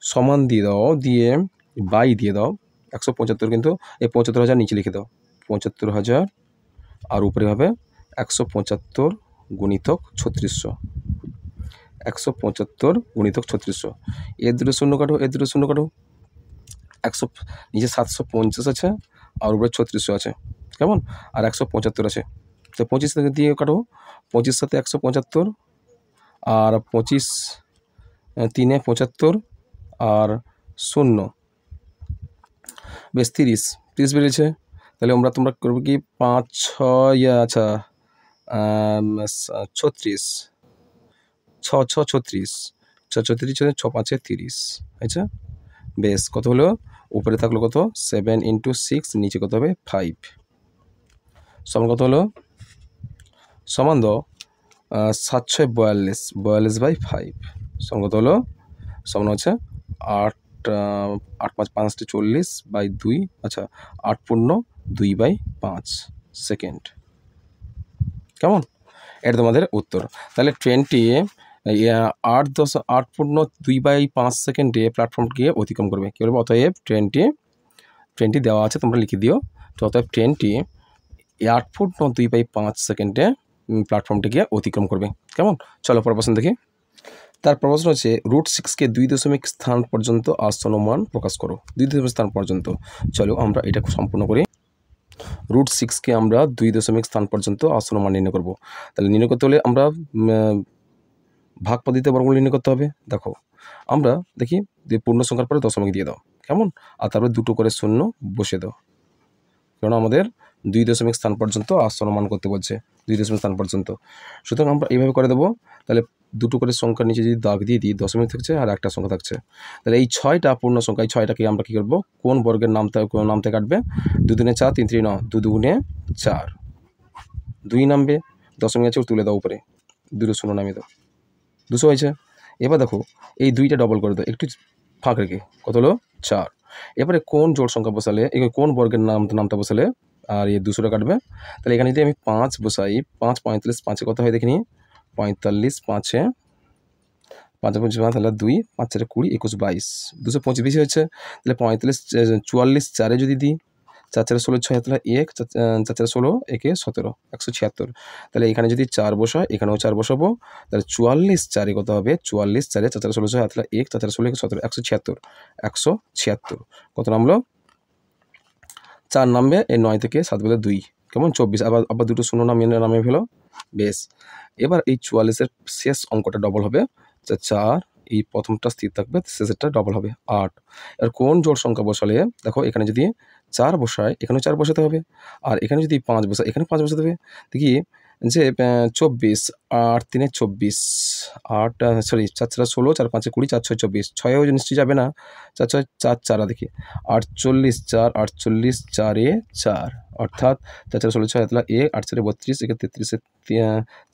সমান দিয়ে দাও, দিয়ে বাই দিয়ে দাও 175, কিন্তু এই 75,000 নিচে লিখে দাও 75,000, আর উপরে হবে 175 গুণিতক 3600, 175 গুণিতক 3600। এর দুটো শূন্য কাটো, এর দুটো শূন্য কাটো, 100 নিচে 750 আছে, আর উপরে 3600 আছে, কেমন, আর 175 আছে। তো 25 থেকে দিয়ে কাটো, 25 সাথে 175, আর 25 3 75, আর 0 বেশ 30 বেরিয়েছে। তাহলে তোমরা করবে কি 5 6 আচ্ছা 36 6 6 36 36 6 5 30, আচ্ছা বেশ কত হলো, উপরে থাকলো কত 7 × 6, নিচে কত হবে 5, সমান কত হলো, সমান দাও 7 6 42, 42/5, সমান কত হলো, সমান হচ্ছে 8 8 5 5 40/2, আচ্ছা 8 পূর্ণ 2/5 সেকেন্ড। কেমন? এটা তোমাদের উত্তর। তাহলে ট্রেনটি 8 পূর্ণ 2/5 সেকেন্ডে প্ল্যাটফর্মটিকে অতিক্রম করবে। কী বলবো, অতএব ট্রেনটি দেওয়া আছে, তোমরা লিখে দিও। তো অতএব ট্রেনটি 8 পূর্ণ 2/5 সেকেন্ডে প্ল্যাটফর্মটিকে অতিক্রম করবে। কেমন? চলো পরের প্রশ্ন দেখি। তার প্রশ্ন হচ্ছে √6কে 2 দশমিক স্থান পর্যন্ত আসন্ন মান প্রকাশ করো। 2 দশমিক স্থান পর্যন্ত। চলো আমরা এটা সম্পূর্ণ করি। √6কে আমরা 2 দশমিক স্থান পর্যন্ত আসন্ন মান নির্ণয় করব। তাহলে নির্ণয় করতে হলে আমরা ভাগ পদ্ধতিতে বর্গমূল নির্ণয় করতে হবে। দেখো আমরা দেখি যে পূর্ণ সংখ্যার পরে দশমিক দিয়ে দাও, কেমন, আর তারপরে 2টো করে শূন্য বসিয়ে দাও, কারণ আমাদের 2 দশমিক স্থান পর্যন্ত আসন্ন মান করতে বলছে, 2 দশমিক স্থান পর্যন্ত। সুতরাং আমরা এইভাবে করে দেবো। তাহলে 2টো করে সংখ্যার নিচে যদি দাগ দিয়ে দিই, দশমিক থাকছে আর একটা সংখ্যা থাকছে। তাহলে এই 6টা পূর্ণ সংখ্যা, এই 6টাকে আমরা কী করবো, কোন বর্গের নামতে কাটবে, 2 × 4 3 × 9, 2 × 4, 2 নামবে, দশমিক আছে তুলে দাও উপরে, 2 শূন্য নামিয়ে দাও, 200 হয়েছে। এবার দেখো এই 2টা ডবল করে দাও, একটু ফাঁক রেখে, কত হলো 4। এবারে কোন জোড় সংখ্যা বসালে, কোন বর্গের নামটা বসালে আর এই 200টা কাটবে। তাহলে এখানে যদি আমি 5 বসাই, 5 45, 5-এ কত হয় দেখিনি, 45, 5-এ 5 5, তাহলে 2 5 4 20 21 22, 225 বেশি হচ্ছে। তাহলে 45 44 4-এ যদি দিই, 4 4 16 6, তাহলে 1 4 4 16 1 17, 176। তাহলে এখানে যদি 4 বসায়, এখানেও 4 বসাবো, তাহলে 44 4-এ কত হবে, 44 4-এ 4 4 16 6, তাহলে 1 4 4 16 1 17, 176, 176 কত নামলো, 4 নামবে। এই 9 থেকে 7 বলে 2, কেমন 24, আবার 2টো শূন্য নামিয়ে ফেলো, বেশ। এবার এই 44-এর শেষ অঙ্কটা ডবল হবে, 4, এই প্রথমটা স্থির থাকবে, শেষেরটা ডবল হবে 8। এবার কোন জোড় সংখ্যা বসালে, দেখো এখানে যদি 4 বসায়, এখানেও 4 বসাতে হবে, আর এখানে যদি 5 বসায়, এখানে 5 বসাতে হবে। দেখি যে 24, 8 3 24, 8 সরি 4 4 16, 4 5 20, 4 6 24, 6-এও নিশ্চয়ই যাবে না, 4 6 4 4 দেখি 48 4 48 4 এ 4, অর্থাৎ 4 4 16 6 হাতলা 1, 8 4 32, একে 33 এ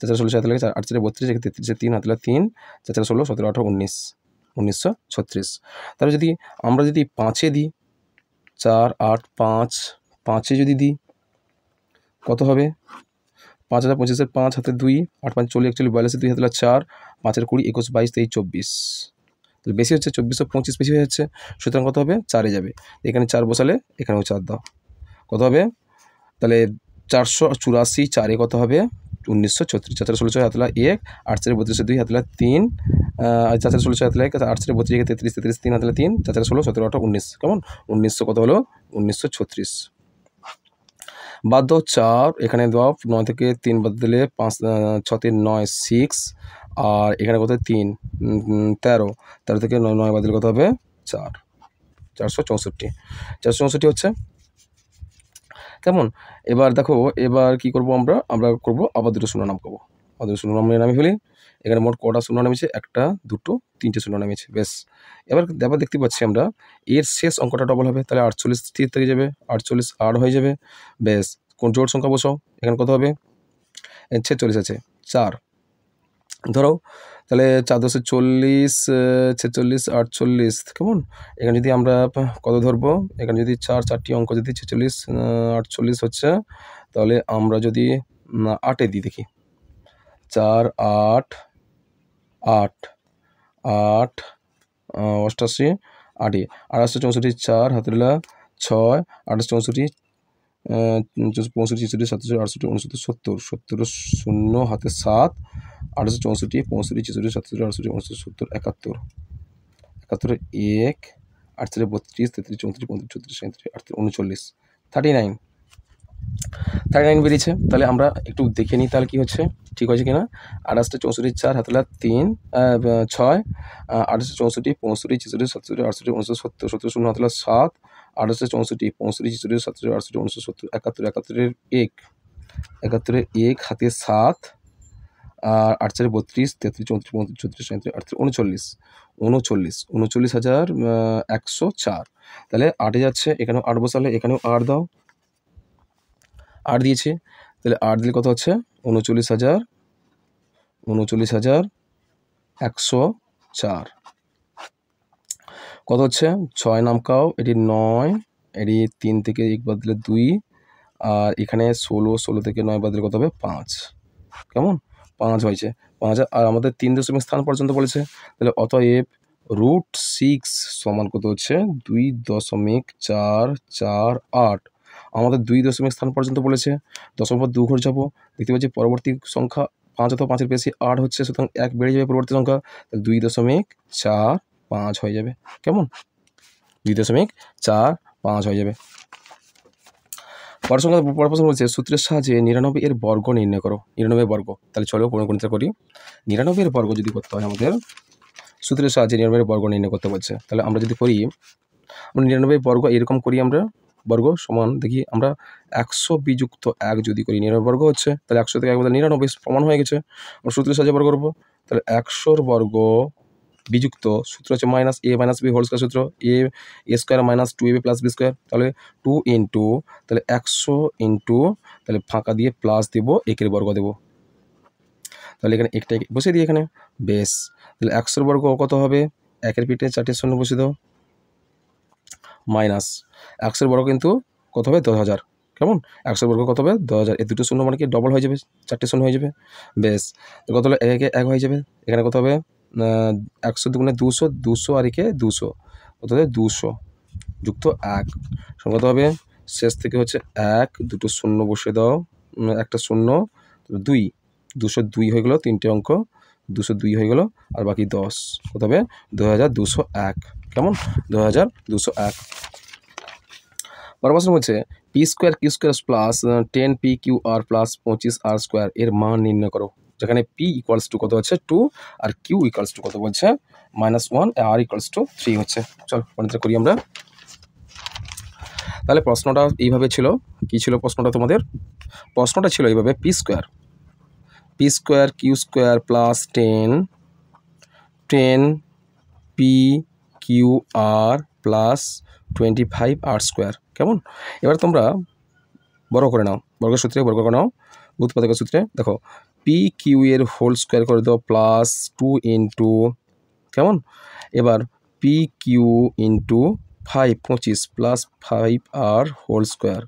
4 4 16 হাতলা 8 4 32, একে 33 এ 3 হাতলা 3, 4 4 16 17 18 19, 1936। তাহলে যদি আমরা যদি 5-এ দিই, 4 8 5, 5-এ যদি দিই কত হবে? 5 হাজার 25-এর 5 হাতে 2, 8 5 40 41 42, 2 হাতে 4, 5-এর 20 21 22 23 24, তাহলে বেশি হচ্ছে 24 25 বেশি হয়ে যাচ্ছে, সুতরাং কত হবে? 4-এ যাবে। এখানে 4 বসালে এখানেও 4 দাও, কত হবে? তাহলে 484 4-এ কত হবে? 1936। 4 4 16 6 হাতলা 1, 8 4 32 2 হাতলা 3, 4 4 16 6 হাতলা 1, 8 4 32 33 33 3 হাতলা 3, 4 4 16 17 18 19, কেমন? 1900 কত হলো? 1936। বাদ দাও 4, এখানে দাও 9 থেকে 3 বাদ দিলে 5 6 3 9 6, আর এখানে কত 3 13, 13 থেকে 9 বাদ দিলে কত হবে? 4, 464। 464 হচ্ছে, কেমন? এবার দেখো, এবার কি করব আমরা? আমরা করব আবার দুটো শূন্যনাম করব। আবার দুটো শূন্যনাম নামিয়ে ফেলি। এখানে মোট কটা শূন্য নেমেছে? 1টা 2টো 3টে শূন্য নেমেছে, বেশ। এবার দেখতে পাচ্ছি আমরা এর শেষ অঙ্কটা ডবল হবে, তাহলে 48 স্থির থেকে যাবে, 48 8 হয়ে যাবে, বেশ। কোন জোড় সংখ্যা বসাও, এখানে কত হবে? 46 আছে, 4 ধরো, তাহলে 4 10 40, 46 48, কেমন? এখানে যদি আমরা কত ধরবো? এখানে যদি 4টি অঙ্ক যদি 46 48 হচ্ছে, তাহলে আমরা যদি 8-এ দিই, দেখি 4 8 8 8 88 8, 28 64, 4 হাতেরলা 6, 28 64 65 64 67 68 69 70, 70 শূন্য হাতে 7, 28 64 65 64 67 68 69 70 71, 71 1, 8 32 33 34 35 36 37 38 39, 39 বেরিয়েছে। তাহলে আমরা একটু দেখে নিই তাহলে কী হচ্ছে, ঠিক আছে কিনা। 28 64 4 হাতলা 3 6, 28 64 65 64 67 68 69 70, 70 শূন্য হাতলা 7, 28 64 65 64 67 68 69 70, 71 71 1 হাতে 7, আর 8 4 32 33 34 35 36 37 38 39, 39,104। তাহলে 8-এ যাচ্ছে, এখানেও 8 বসালে, এখানেও 8 দাও, 8 দিয়েছি, তাহলে 8 দিলে কত হচ্ছে? 39,104। কত হচ্ছে? 6 নামকাও, এটি 9, এটি 3 থেকে 1 বাদ দিলে 2, আর এখানে 16 থেকে 9 বাদ দিলে কত হবে? 5, কেমন? 5 হয়েছে, 5। আর আমাদের 3 দশমিক স্থান পর্যন্ত বলেছে, তাহলে অতএব √6 সমান কত হচ্ছে? 2.448। আমাদের 2 দশমিক স্থান পর্যন্ত বলেছে, দশমিক পর 2 ঘর যাবো, দেখতে পাচ্ছি পরবর্তী সংখ্যা 5 অথবা 5-এর বেশি 8 হচ্ছে, সুতরাং 1 বেড়ে যাবে পরবর্তী সংখ্যা, তাহলে 2.45 হয়ে যাবে, কেমন? 2.45 হয়ে যাবে। পরের প্রশ্ন বলছে, সূত্রের সাহায্যে 99 এর বর্গ নির্ণয় করো। 99 বর্গ, তাহলে চলো গণিতটা করি। 99 এর বর্গ যদি করতে হয় আমাদের, সূত্রের সাহায্যে 99 এর বর্গ নির্ণয় করতে বলছে, তাহলে আমরা যদি করি, আমরা 99 বর্গ এরকম করি, আমরা বর্গ সমান, দেখি আমরা 100 বিযুক্ত 1 যদি করি, 99 বর্গ হচ্ছে, তাহলে 100 থেকে 1 বদলে 99 প্রমাণ হয়ে গেছে। আমরা সূত্রের সাহায্যে বর্গ করবো, তাহলে 100-র বর্গ বিযুক্ত সূত্র হচ্ছে -a - b হোল স্কয়ার সূত্র, a square -2ab + b square, তাহলে 2 ইন্টু, তাহলে 100 ইন্টু, তাহলে ফাঁকা দিয়ে প্লাস দেবো, একের বর্গ দেবো, তাহলে এখানে একটা বসে দিই এখানে, বেশ। তাহলে 100-র বর্গ কত হবে? 1-এর পিঠে 4টে শূন্য বসে দাও, মাইনাস 100-র বর্গ কিন্তু কত হবে? 10,000, কেমন? 100-র বর্গ কত হবে? 10,000, এই দুটো শূন্য মানে কি ডবল হয়ে যাবে, 4টে শূন্য হয়ে যাবে, বেশ। কত হলো? 1 হয়ে যাবে, এখানে কত হবে? 100 দুগুণে 200, 200 আর একে 200, কত হবে? 200 যুক্ত 1 কত হবে? শেষ থেকে হচ্ছে 1, দুটো শূন্য বসে দাও, একটা শূন্য, 2, 202 হয়ে গেল, 3টে অঙ্ক 202 হয়ে গেল, আর বাকি 10, কত হবে? 2201, কেমন? 2201। পরের প্রশ্ন হচ্ছে, p² q² plus 10pqr plus 25r square এর মান নির্ণয় করো। যেখানে p ইকুয়ালস টু কত হচ্ছে? 2, আর q ইকুয়ালস টু কত বলছে? -1, r ইকুয়ালস টু 3 হচ্ছে। চল গণিতটা করি আমরা। তাহলে প্রশ্নটা এইভাবে ছিল। কি ছিল প্রশ্নটা তোমাদের? প্রশ্নটা ছিল এইভাবে, p² p square q square plus 10 p q r plus 25 r square. কেমন? এবার তোমরা বর্গ করে নাও, বর্গের সূত্রে বর্গ করে নাও, উৎপাদকের সূত্রে দেখো পি কিউ এর হোল স্কোয়ার করে দাও প্লাস 2 ইন্টু, কেমন? এবার পি কিউ ইন্টু 5 25 প্লাস 5 আর হোল স্কোয়ার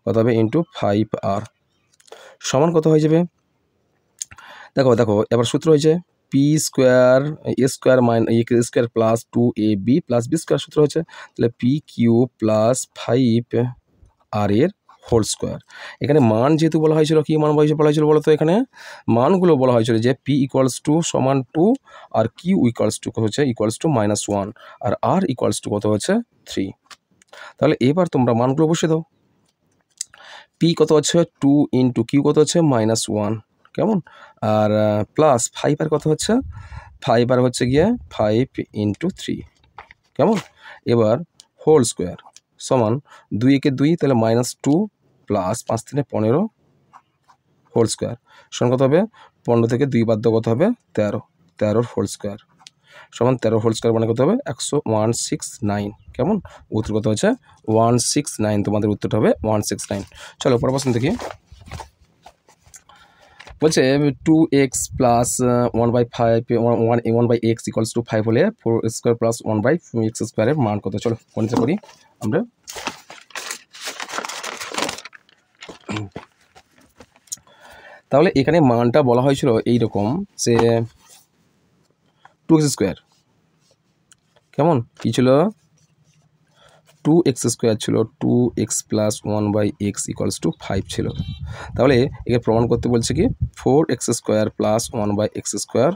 কত হবে ইন্টু 5 আর সমান কত হয়ে যাবে? দেখো দেখো এবার সূত্র হয়েছে p square a square square plus 2ab plus B square সূত্র হচ্ছে, তাহলে পি কিউ প্লাস 5 আর এর হোল স্কোয়ার। এখানে মান যেহেতু বলা হয়েছিল, কী মান বলা হয়েছিল বলো তো? এখানে মানগুলো বলা হয়েছিল যে পি ইকুয়ালস টু সমান 2 আর কিউ ইকুয়ালস টু হচ্ছে -1 আর আর ইকুয়ালস টু কত হচ্ছে 3। তাহলে এবার তোমরা মানগুলো বসে দাও। পি কত হচ্ছে 2 ইন্টু কিউ কত হচ্ছে -1, কেমন? আর প্লাস 5 আর কত হচ্ছে 5 আর হচ্ছে গিয়ে 5 ইন্টু 3, কেমন? এবার হোল স্কোয়ার সমান 2 একে 2 তাহলে -2 প্লাস 5 3 15 হোল স্কোয়ার সমান কত হবে? 15 থেকে 2 বাদ দেওয়া কত হবে? 13 হোল স্কোয়ার সমান 13 হোল স্কোয়ার মানে কত হবে? 169, কেমন? উত্তর কত হচ্ছে 169, তোমাদের উত্তরটা হবে 169। চলো পরের প্রশ্ন দেখি। বলছে 2x plus 1/5 1/x equals to 5 হলে 4 স্কোয়ার প্লাস 1/x স্কোয়ারের মান কত? চলো গণিত করি আমরা। তাহলে এখানে মানটা বলা হয়েছিল এইরকম যে 2x স্কোয়ার, কেমন? কী ছিল? 2x স্কোয়ার ছিল, 2x plus 1/x equals to 5 ছিল। তাহলে একে প্রমাণ করতে বলছে কি 4x square plus 1/x square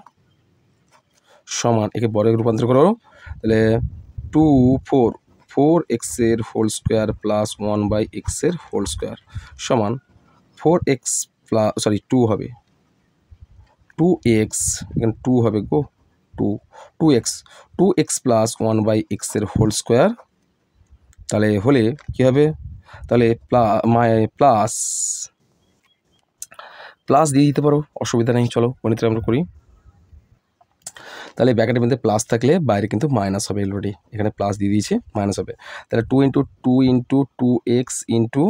সমান, একে বর্গে রূপান্তর করো, তাহলে 4x এর হোল স্কোয়ার প্লাস 1/x এর হোল স্কোয়ার সমান 4x প্লাস 2 হবে 2x, এখানে 2 হবে গো 2x প্লাস 1/x এর হোল স্কোয়ার, তাহলে হলে কী হবে? তাহলে প্লাস দিয়ে দিতে পারো, অসুবিধা নেই। চলো গণিতটা আমরা করি। তাহলে ব্র্যাকেটের মধ্যে প্লাস থাকলে বাইরে কিন্তু মাইনাস হবে, অলরেডি এখানে প্লাস দিয়ে দিয়েছে, মাইনাস হবে। তাহলে 2 into 2x into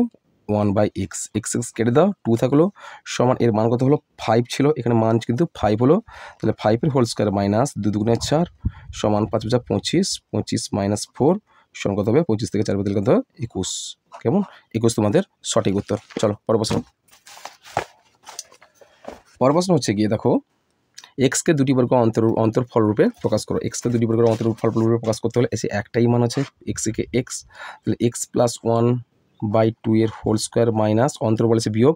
1/x, x কেটে দাও, 2 থাকলো সমান এর মান কত হলো? 5 ছিল, এখানে মান কিন্তু 5 হলো। তাহলে 5-এর হোল স্কোয়ার মাইনাস 2 দুগুণে 4 সমান 5 5 25, 25 মাইনাস 4 সমান কত হবে? 25 থেকে 4 বদলে কত হবে? 21, কেমন? 21 তোমাদের সঠিক উত্তর। চলো পরের প্রশ্ন। পরের প্রশ্ন হচ্ছে গিয়ে দেখো এক্সকে দুটি বর্গ অন্তরফল রূপে প্রকাশ করো। এক্সকে দুটি বর্গের অন্তরফল রূপে প্রকাশ করতে হলে এসে একটাই মান আছে এক্সকে এক্স, তাহলে এক্স প্লাস 1/2 এর হোল স্কোয়ার মাইনাস অন্তর বলেছে বিয়োগ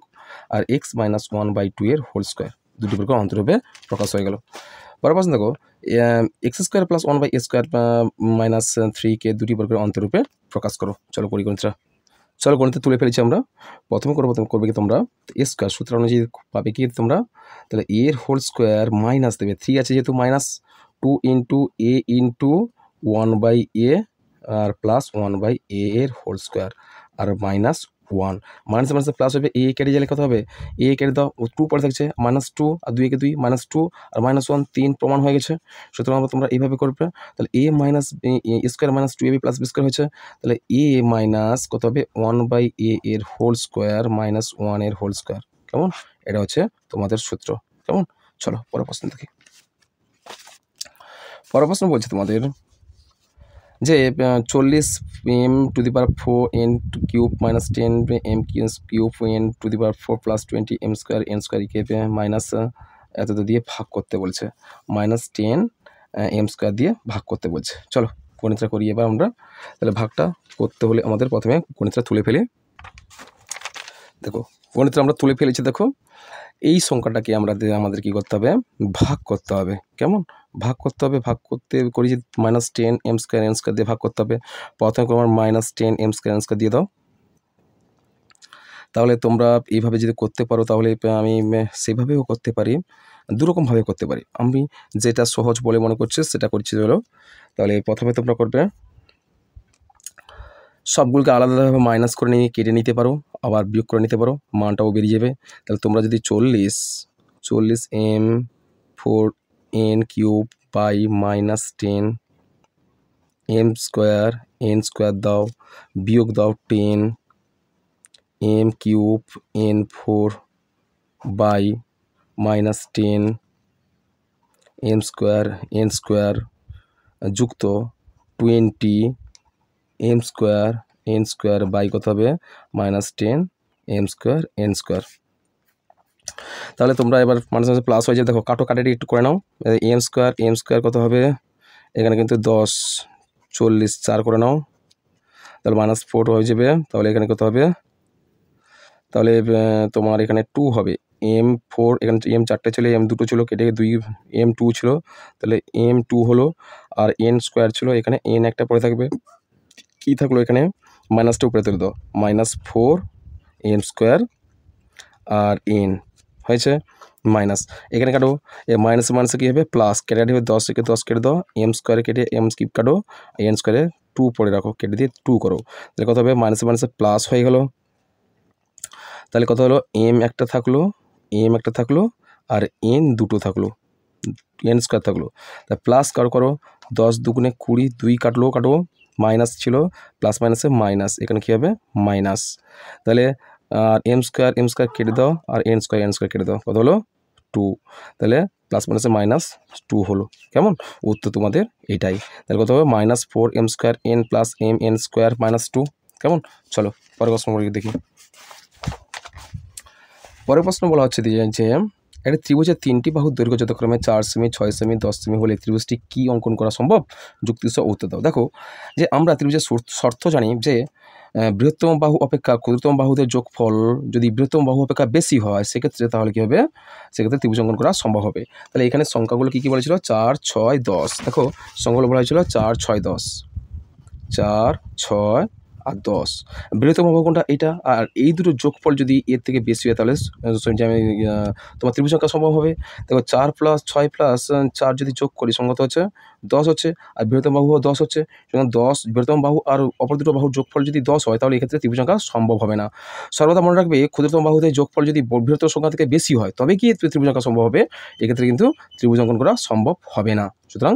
আর এক্স মাইনাস 1/2 এর হোল স্কোয়ার, দুটি বর্গ অন্তরূপে প্রকাশ হয়ে গেল। পরের প্রশ্ন দেখো x square plus 1/a square minus 3কে দুটি বর্গের অন্তরূপে প্রকাশ করো। চলো করি গণিতটা। চলো গণিতে তুলে ফেলেছি আমরা। প্রথমে করবে কি তোমরা এ স্কোয়ার সূত্র অনুযায়ী পাবে কি তোমরা? তাহলে এর হোল স্কোয়ার মাইনাস দেবে, 3 আছে যেহেতু minus 2 into a into 1/a আর প্লাস 1/a এর হোল স্কোয়ার আর মাইনাস 1 মাইনাস মাইনাসে প্লাস হবে, এ কেটে গেলে কত হবে? এ কেটে দাও, 2 পরে থাকছে -2 আর 2 একে 2 -2 আর -1 3 প্রমাণ হয়ে গেছে। সুতরাং তোমরা এইভাবে করবে। তাহলে a minus square minus 2ab plus B square হচ্ছে, তাহলে a মাইনাস কত হবে? 1/a এর হোল স্কোয়ার মাইনাস 1 এর হোল স্কোয়ার, কেমন? এটা হচ্ছে তোমাদের সূত্র, কেমন? চলো পরের প্রশ্ন দেখি। পরের প্রশ্ন বলছে তোমাদের যে 40 m⁴ n cube minus 10 m cube n⁴ plus 20 m square n square কে মাইনাস এত দিয়ে ভাগ করতে বলছে, -10 m স্কোয়ার দিয়ে ভাগ করতে বলছে। চলো গণিতটা করি এবার আমরা। তাহলে ভাগটা করতে হলে আমাদের প্রথমে গণিতটা তুলে ফেলি। দেখো গণিতটা আমরা তুলে ফেলেছি। দেখো এই সংখ্যাটাকে আমাদের কি করতে হবে? ভাগ করতে হবে, কেমন? ভাগ করতে হবে। ভাগ করতে করি যে -10 m স্কোয়ার n স্কোয়ার দিয়ে ভাগ করতে হবে। প্রথমে আমার -10 m স্কোয়ার n স্কোয়ার দিয়ে দাও। তাহলে তোমরা এইভাবে যদি করতে পারো তাহলে আমি সেভাবেও করতে পারি, দুরকমভাবে করতে পারি। আমি যেটা সহজ বলে মনে করছি সেটা করছি। হলো তাহলে প্রথমে তোমরা করবে সবগুলোকে আলাদাভাবে মাইনাস করে নিয়ে কেটে নিতে পারো, আবার বিয়োগ করে নিতে পারো, মানটাও বেরিয়ে যাবে। তাহলে তোমরা যদি 40 40m 4n cube by -10 m square n square দাও, বিয়োগ দাও 10 m cube n4 by -10 m square n square যুক্ত 20 m square n square by কত হবে -10 m স্কোয়ার n স্কোয়ার। তাহলে তোমরা এবার মাঝে মাঝে প্লাস হয়ে যায়, দেখো কাটো কাটাটি একটু করে নাও। m স্কোয়ার কত হবে, এখানে কিন্তু 10 40 4 করে নাও, তাহলে -4 হয়ে যাবে। তাহলে এখানে কত হবে, তাহলে তোমার এখানে 2 হবে। m4 এখানে m 4টে ছিল, m 2টো ছিল, কেটে 2 m2 ছিল, তাহলে m2 হলো। আর n স্কোয়ার ছিল, এখানে n একটা পড়ে থাকবে, কি থাকলো এখানে মাইনাসটা উপরে তুলে দাও, -4 m স্কোয়ার আর n হয়েছে মাইনাস, এখানে কাটো, মাইনাসে মাইনাসে কী হবে প্লাস, কেটে হবে 10 থেকে 10 কেটে দাও, m স্কোয়ারে কেটে m স্কিপ কাটো, n স্কোয়ারে 2 পড়ে রাখো, কেটে দিয়ে 2 করো, তাহলে কত হবে মাইনাসে মাইনাসে প্লাস হয়ে গেল। তাহলে কত হলো, m একটা থাকলো আর n দুটো থাকলো, n স্কোয়ার থাকলো, তা প্লাস করো 10 দুগুণে 20, 2 কাটো, মাইনাস ছিল, প্লাস মাইনাসে মাইনাস, এখানে কী হবে মাইনাস। তাহলে আর m স্কোয়ার কেটে দাও, আর n স্কোয়ার কেটে দাও, কত হলো 2, তাহলে প্লাস মাইনাসে -2 হলো। কেমন, উত্তর তোমাদের এটাই। তাহলে কত হবে -4 m square n plus m n square -2। কেমন, চলো পরের প্রশ্ন দেখি। পরের প্রশ্ন বলা হচ্ছে যে একটা ত্রিভুজের 3টি বাহুর দৈর্ঘ্য যথাক্রমে 4 সেমি, 6 সেমি, 10 সেমি হলে ত্রিভুজটি কি অঙ্কন করা সম্ভব, যুক্তিসহ উত্তর দাও। দেখো যে আমরা ত্রিভুজের শর্ত জানি যে বৃহত্তম বাহু অপেক্ষা ক্ষুদ্রতম বাহুদের যোগফল যদি বৃহত্তম বাহু অপেক্ষা বেশি হয়, সেক্ষেত্রে তাহলে কী হবে, সেক্ষেত্রে ত্রিভুজ অঙ্কন করা সম্ভব হবে। তাহলে এখানে সংখ্যাগুলো কী বলেছিল, 4 6 10। দেখো সংখ্যাগুলো বলা হয়েছিল 4 6 10, 4 6 আর 10। বৃহত্তম বাহু কোনটা, এটা। আর এই দুটো যোগফল যদি এর থেকে বেশি হয়, তাহলে তোমার ত্রিভুজ আঁকা সম্ভব হবে। দেখো 4 + 6 + 4 যদি যোগ করি, সংখ্যা তো হচ্ছে 10 হচ্ছে, আর বৃহত্তম বাহু 10 হচ্ছে। সুতরাং 10 বৃহত্তম বাহু আর অপর দুটো বাহুর যোগফল যদি 10 হয়, তাহলে এক্ষেত্রে ত্রিভুজ আঁকা সম্ভব হবে না। সর্বদা মনে রাখবে, ক্ষুদ্রতম বাহুদের যোগফল যদি বৃহত্তম সংখ্যা থেকে বেশি হয়, তবে কি ত্রিভুজ আঁকা সম্ভব হবে, এক্ষেত্রে কিন্তু ত্রিভুজ অঙ্কন করা সম্ভব হবে না। সুতরাং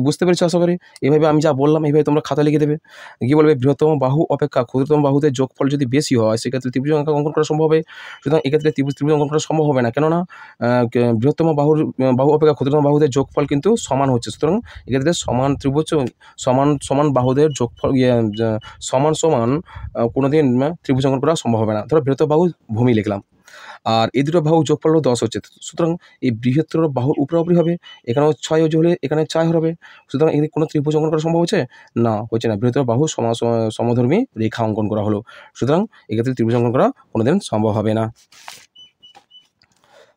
বুঝতে পেরেছো আশা করি। এইভাবে আমি যা বললাম, এইভাবে তোমরা খাতা লিখে দেবে। কী বলবে, বৃহত্তম বাহু অপেক্ষা ক্ষুদ্রতম বাহুদের যোগফল যদি বেশি হয়, সেক্ষেত্রে ত্রিভুজ অঙ্কন করা সম্ভব হবে। সুতরাং এক্ষেত্রে ত্রিভুজ অঙ্কন করা সম্ভব হবে না, কেননা বৃহত্তম বাহু অপেক্ষা ক্ষুদ্রতম বাহুদের যোগফল কিন্তু সমান হচ্ছে। সুতরাং এক্ষেত্রে সমান ত্রিভুজ সমান বাহুদের যোগফল সমান কোনোদিন ত্রিভুজ অঙ্কন করা সম্ভব হবে না। ধরো বৃহত্তম বাহু ভূমি লিখলাম, আর এই দুটো বাহু যোগফল হলো 10 হচ্ছে, সুতরাং এই বৃহত্তর বাহুর উপরাউপরি হবে, এখানেও 6 হলে এখানে 4 হবে। সুতরাং এখানে কোনো ত্রিভুজ অঙ্কন করা সম্ভব হচ্ছে না, হচ্ছে না। বৃহত্তর বাহু সমধর্মী রেখা অঙ্কন করা হলো, সুতরাং এক্ষেত্রে ত্রিভুজ অঙ্কন করা কোনোদিন সম্ভব হবে না।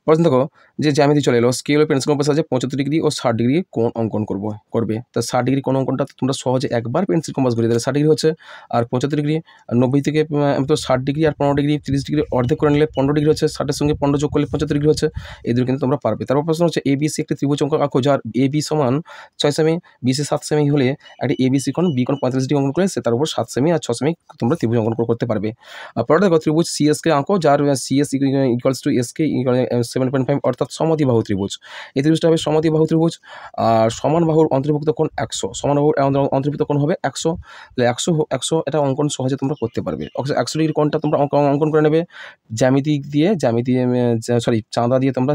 প্রশ্ন দেখো যে জ্যামিতি চলে এলো, স্কেল ও পেন্সিল কম্পাস আছে 75 ডিগ্রি ও 60 ডিগ্রি কোণ অঙ্কন করবে। তা 60 ডিগ্রি কোণ অঙ্কনটা তোমরা সহজে একবার পেন্সিল কম্পাস ঘুরিয়ে দিলে 60 ডিগ্রি হচ্ছে, আর 75 ডিগ্রি 90 থেকে তো 60 ডিগ্রি আর 15 ডিগ্রি 30 ডিগ্রি অর্ধেক করে নিলে 15 ডিগ্রি হচ্ছে, 60-এর সঙ্গে 15 যোগ করলে 75 ডিগ্রি হচ্ছে। এই দুটো কিন্তু তোমরা পারবে। তারপর প্রশ্ন হচ্ছে ABC একটি ত্রিভুজ অঙ্কন আঁকো, যার AB সমান 6 সেমি, BC 7 সেমি হলে একটি ABC কোণ B কোণ 45 ডিগ্রি অঙ্কন করে সে তার উপর 7 সেমি আর 6 সেমি তোমরা ত্রিভুজ অঙ্কন করতে পারবে। পরে দেখো ত্রিভুজ CS কে আঁকো, যার CS ইকুয়ালস টু SK 7.5, অর্থাৎ সমদ্বিবাহু ত্রিভুজ। এই ত্রিভুজটা হবে সমদ্বিবাহু ত্রিভুজ, আর সমান বাহুর অন্তর্ভুক্ত কোণ 100, সমান বাহুর অন্তর্ভুক্ত কোণ হবে 100। তাহলে 100 এটা অঙ্কন সহজে তোমরা করতে পারবে। 100 ডিগ্রি কোণটা তোমরা অঙ্কন করে নেবে, চাঁদা দিয়ে তোমরা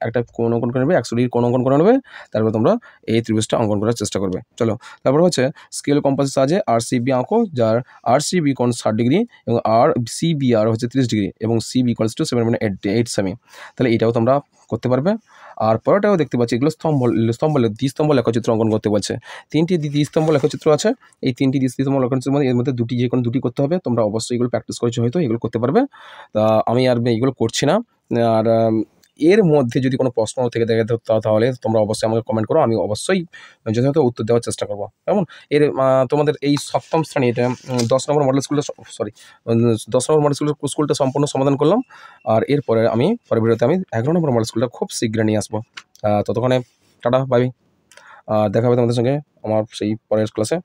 একটা কোণ অঙ্কন করে নেবে, 100 ডিগ্রি কোণ অঙ্কন করে নেবে, তারপর তোমরা এই ত্রিভুজটা অঙ্কন করার চেষ্টা করবে। চলো তারপর হচ্ছে স্কেল কম্পাসের সাহায্যে RCB আঁকো, যার RCB কোণ 60 ডিগ্রি এবং CBR হচ্ছে 30 ডিগ্রি এবং CB ইকুয়ালস টু 7.8 সেমি। তাহলে এটাও তোমরা করতে পারবে। আর পরেরটাও দেখতে পাচ্ছি, এগুলো দ্বিস্তম্ভ লেখচিত্র অঙ্কন করতে বলছে। 3টি দ্বিস্তম্ভ লেখচিত্র আছে, এই 3টি দ্বিস্তম্ভ লেখচিত্রের মধ্যে এর মধ্যে যে কোনো দুটি করতে হবে। তোমরা অবশ্যই এগুলো প্র্যাকটিস করেছো, হয়তো এগুলো করতে পারবে। তা আমি আর এগুলো করছি না। আর এর মধ্যে যদি কোনো প্রশ্ন থেকে দেখে তাহলে তোমরা অবশ্যই আমাকে কমেন্ট করো, আমি অবশ্যই যথাযথ উত্তর দেওয়ার চেষ্টা করবো। কেমন, এর তোমাদের এই সপ্তম শ্রেণী, এটা 10 নম্বর মডেল স্কুলটা সম্পূর্ণ সমাধান করলাম। আর এরপরে আমি পরের ভিডিওতে আমি 11 নম্বর মডেল স্কুলটা খুব শীঘ্রই নিয়ে আসবো। ততক্ষণে টাটা বাই, দেখা হবে তোমাদের সঙ্গে আমার সেই পরের ক্লাসে।